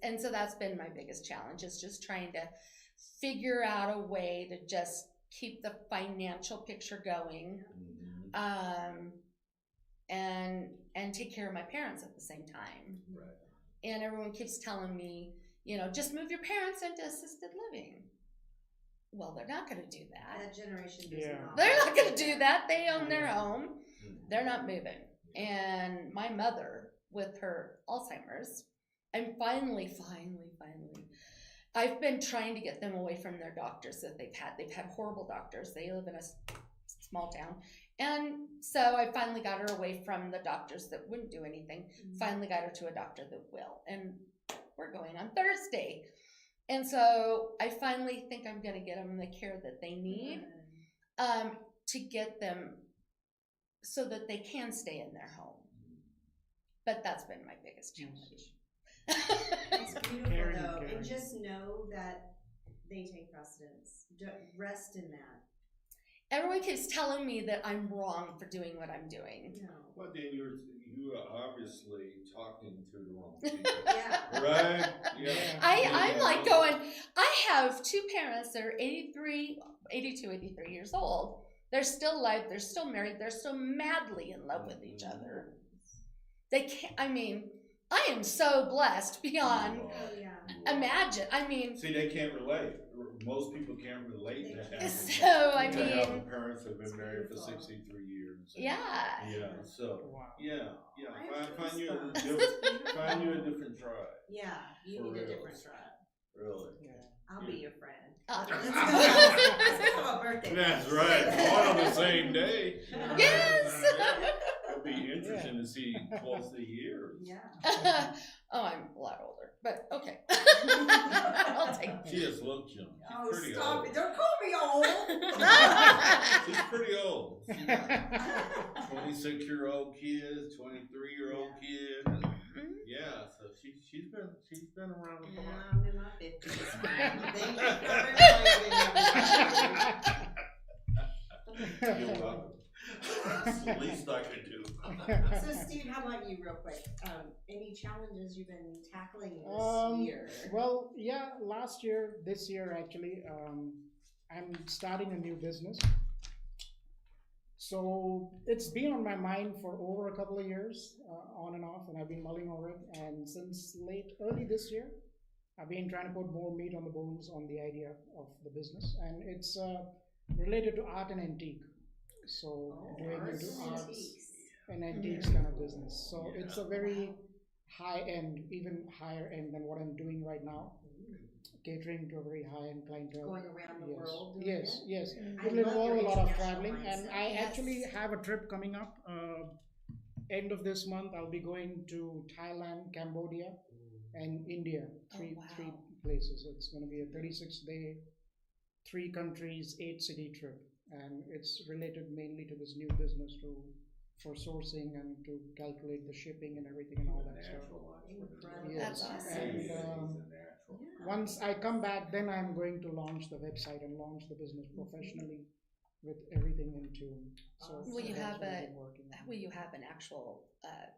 And so that's been my biggest challenge, is just trying to figure out a way to just keep the financial picture going, and take care of my parents at the same time. Right. And everyone keeps telling me, just move your parents into assisted living. Well, they're not going to do that. That generation does not. They're not going to do that. They own their home. They're not moving. And my mother, with her Alzheimer's, I'm finally, I've been trying to get them away from their doctors that they've had. They've had horrible doctors. They live in a small town. And so I finally got her away from the doctors that wouldn't do anything. Finally got her to a doctor that will. And we're going on Thursday. And so I finally think I'm going to get them the care that they need, to get them so that they can stay in their home. But that's been my biggest challenge. It's beautiful though, and just know that they take precedence. Rest in that. Everyone keeps telling me that I'm wrong for doing what I'm doing. No. Well, then you are obviously talking to the wrong people. Yeah. Right? Yeah. I'm like going, I have two parents that are 82, 83 years old. They're still alive, they're still married, they're still madly in love with each other. They can't, I am so blessed beyond imagine. See, they can't relate. Most people can't relate to having, having parents who have been married for 63 years. Yeah. So, find you a different tribe. Yeah, you need a different tribe. Really? I'll be your friend. Oh. Let's have a birthday. That's right. All on the same day. Yes. It'll be interesting to see close to years. Yeah. I'm a lot older, but okay. I'll take it. She just looks young. She's Oh, pretty stop old. it. Don't call me old. She's pretty old. 26-year-old kid, 23-year-old kid. Yeah, so she's been around the block. I'm in my 50s. Thank you for You're welcome. It's the least I could do. So Steve, how about you real quick? Any challenges you've been tackling this year? Well, yeah, this year actually, I'm starting a new business. So it's been on my mind for over a couple of years, on and off, and I've been mulling over it. And since early this year, I've been trying to put more meat on the bones on the idea of the business, and it's related to art and antique. So doing into arts and antiques kind of business. So it's a very high end, even higher end than what I'm doing right now. Catering to a very high end clientele. Going around the world. Yes. It I will love involve your a lot of international traveling, and mindset. I actually have a trip coming up. End of this month, I'll be going to Thailand, Cambodia, and India. Three places. It's going to be a 36-day, 3 countries, 8-city trip, and it's related mainly to this new business for sourcing and to calculate the shipping and everything and all that stuff. Incredible. Yes, That's awesome. and once I come back, then I'm going to launch the website and launch the business professionally with everything in tune. So Will you that's have what I've been working on. Will you have an actual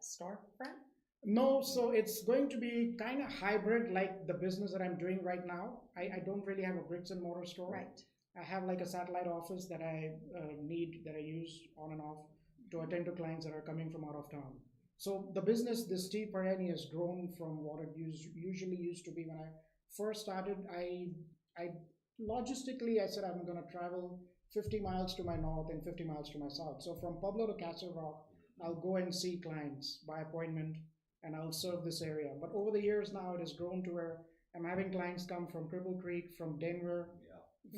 storefront? No, so it's going to be kind of hybrid, like the business that I'm doing right now. I don't really have a bricks and mortar store. Right. I have like a satellite office that I that I use on and off to attend to clients that are coming from out of town. So the business, the Steve Pariani, has grown from what it usually used to be when I first started. I logistically, I said I'm going to travel 50 miles to my north and 50 miles to my south. So from Pueblo to Castle Rock, I'll go and see clients by appointment and I'll serve this area. But over the years now, it has grown to where I'm having clients come from Cripple Creek, from Denver,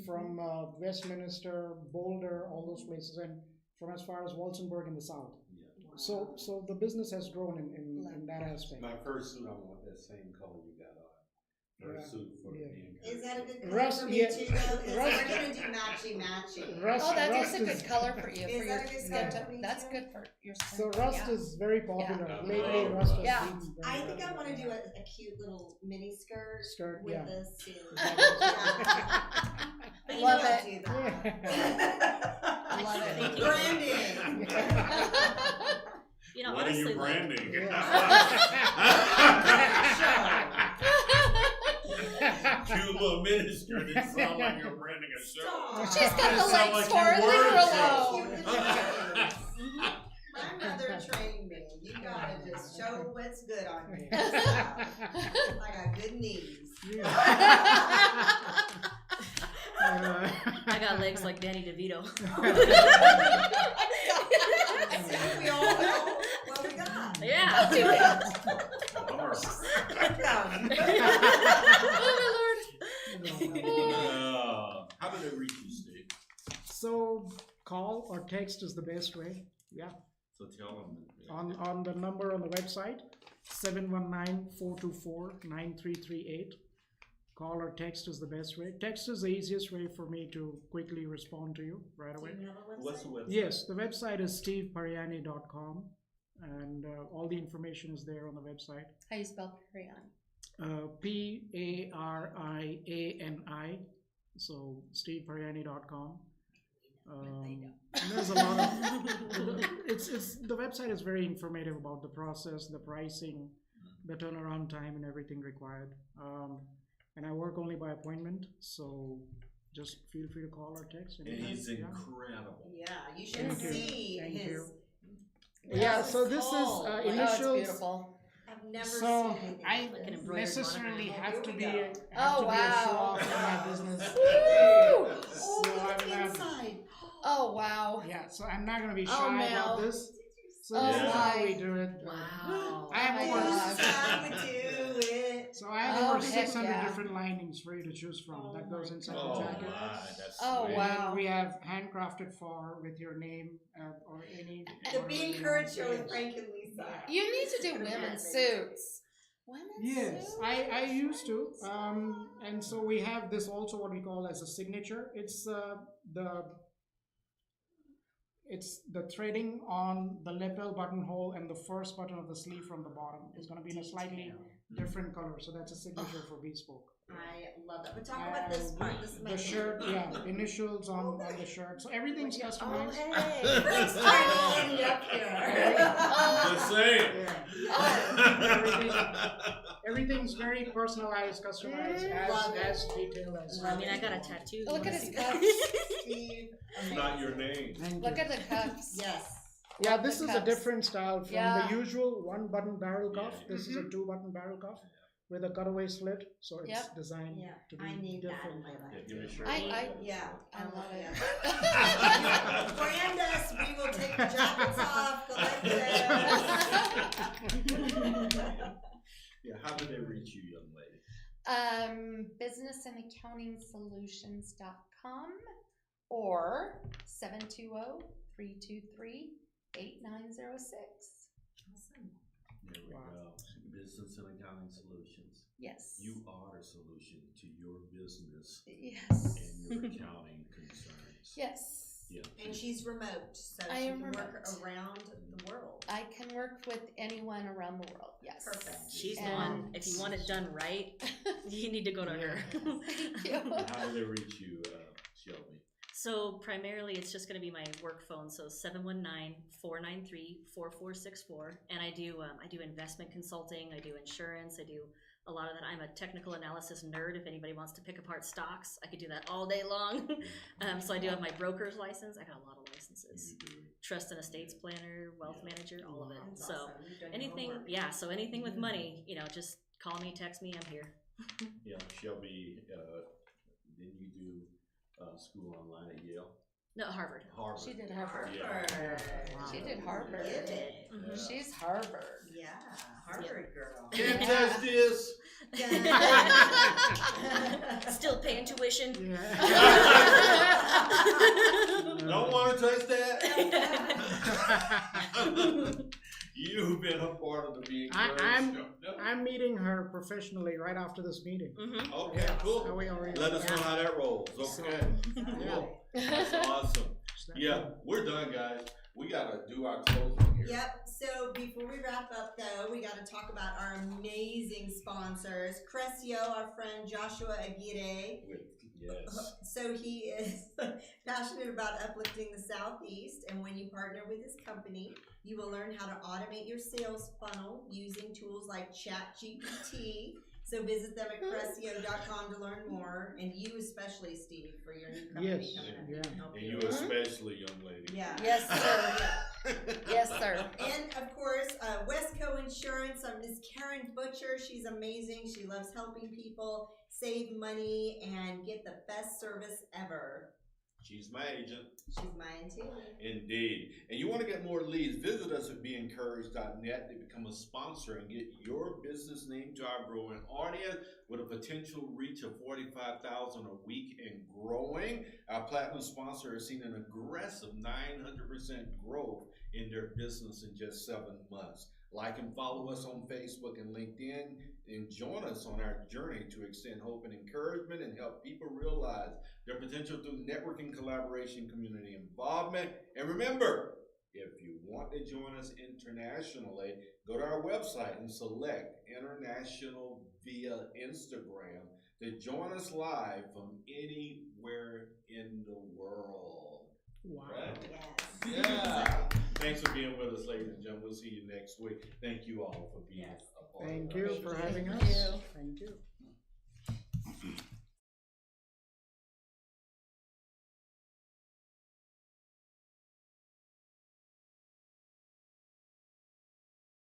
from Westminster, Boulder, all those places, and from as far as Walsenburg in the south. So the business has grown in that aspect. My first suit, I want that same color you got on. First suit for the Is that a good color Rust, for me yeah. too, though? Because Rust- we're gonna do matchy. Rust- Oh, that Rust is a good color for you. Is For your that a good skin color tone. for me That's too? good for your skin. So tone, Rust yeah. is very popular. Yeah. Lately, Oh, Rust has Yeah. been very I think I popular. want to do a cute little mini skirt with Yeah. a suit. Yeah. But you Love don't it. do that. Love it. Thank you. Branding. You know, What are honestly, you branding? Cute little miniskirt. It sounds like you're branding a show. Stop. She's got the Sound legs like for it. you Leave her were alone. My mother trained me. You gotta just show what's good on you. I got good knees. I got legs like Danny DeVito. See, we all know what we got. Yeah. Bummer. How do they reach you, Steve? So call or text is the best way. Yeah. So tell them. On the number on the website, 719-424-9338. Call or text is the best way. Text is the easiest way for me to quickly respond to you right away. What's the website? Yes, the website is stevepariani.com, and all the information is there on the website. How you spell Pariani? Pariani, so stevepariani.com. And there's a lot of it's the website is very informative about the process, the pricing, the turnaround time, and everything required. And I work only by appointment, so just feel free to call or text. And he's incredible. Yeah, you should Thank you. see Thank his. you. Yeah, so this is tall. Oh, it's initials. beautiful. I've never So seen anything I like this. necessarily monitor. have to be Here we a, go. have Oh, to be a wow. show off in my business. Woo! So Oh, look at the I'm not, inside. Oh, wow. yeah, so I'm not gonna be Oh, shy Mel. about this. So Oh, this is how my. we do it. Wow. I have Oh, my over gosh. This is how we do it. So I have Oh, over heck 600 yeah. different linings for you to choose from. That goes inside Oh, the my. jacket. That's Oh, sweet. wow. And we have handcrafted for with your name or any. The whatever Be you Encouraged show want. with Frank and Lisa. You need to do women's suits. Women's Yes, suits? I used to. And so we have this also what we call as a signature. It's the threading on the lapel buttonhole and the first button of the sleeve from the bottom is going to be in a slightly different color. So that's a signature for bespoke. I love that. But talk about this part. This is my The shirt, favorite. yeah, initials on the shirt. So everything's Oh, customized. hey. Frank's trying to end you up here. Just saying. Everything's very personalized, customized, Love it. as detailed as. I mean, I got a tattoo. Look at You his wanna cuffs. Steve, It's not your name. Thank Look you. at the cuffs. Yes. Yeah, Love this the is a cuffs. different style from Yeah. the usual one button barrel cuff. Yeah. This is a 2-button barrel cuff with a cutaway slit, so it's Yep. designed Yeah. to be I need that in different. my Yeah, life. give me a shirt. Yeah. I love it. Brand us. We will take the jackets off. Collect them. Yeah, how do they reach you, young lady? Businessandaccountingsolutions.com or 720-323-8906. Awesome. There we go. Business and Accounting Solutions. Yes. You are a solution to your business Yes. and your accounting concerns. Yes. Yeah. And she's remote, so I she am can work remote. around the world. I can work with anyone around the world. Yes. Perfect. She's the And- one. If you want it done right, you need to go to her. Thank you. And how do they reach you, Shelby? So primarily it's just going to be my work phone. So 719-493-4464. And I do investment consulting. I do insurance. I do a lot of that. I'm a technical analysis nerd. If anybody wants to pick apart stocks, I could do that all day long. So I do have my broker's license. I got a lot of licenses. Trust and estates planner, wealth manager, all of it. That's So awesome. You've done your anything, homework. so anything with money, just call me, text me, I'm here. Yeah, Shelby, didn't you do school online at Yale? No, Harvard. Harvard. She did Harvard. Yeah. She did Harvard. Get it. Mhm. She's Harvard. Yeah, Harvard girl. Can't touch this. Still paying tuition. Don't want to touch that. You've been a part of the Being Encouraged show. I'm meeting her professionally right after this meeting. Mhm. Okay, So cool. we already, Let us know how that rolls. Okay. Cool. That's awesome. Yeah, we're done, guys. We gotta do our closing here. Yep. So before we wrap up, though, we got to talk about our amazing sponsors. Crescio, our friend Joshua Aguirre. Yes. So he is passionate about uplifting the Southeast, and when you partner with his company, you will learn how to automate your sales funnel using tools like ChatGPT. So visit them at Crescio.com to learn more, and you especially, Steve, for your new company Yes, coming up. yeah. Help And you. you especially, young lady. Yeah. Yes, sir. Yes, sir. And of course, Westco Insurance. Miss Karen Butcher. She's amazing. She loves helping people save money and get the best service ever. She's my agent. She's mine too. Indeed. And you want to get more leads, visit us at beencouraged.net to become a sponsor and get your business name to our growing audience with a potential reach of 45,000 a week and growing. Our platinum sponsor has seen an aggressive 900% growth in their business in just 7 months. Like and follow us on Facebook and LinkedIn and join us on our journey to extend hope and encouragement and help people realize their potential through networking, collaboration, community involvement. And remember, if you want to join us internationally, go to our website and select International via Instagram to join us live from anywhere in the world. Wow. Right? Yes. Yeah. Thanks for being with us, ladies and gentlemen. We'll see you next week. Thank you all for being Yes. a part Thank of our you show. for having Thank us. you. Thank you.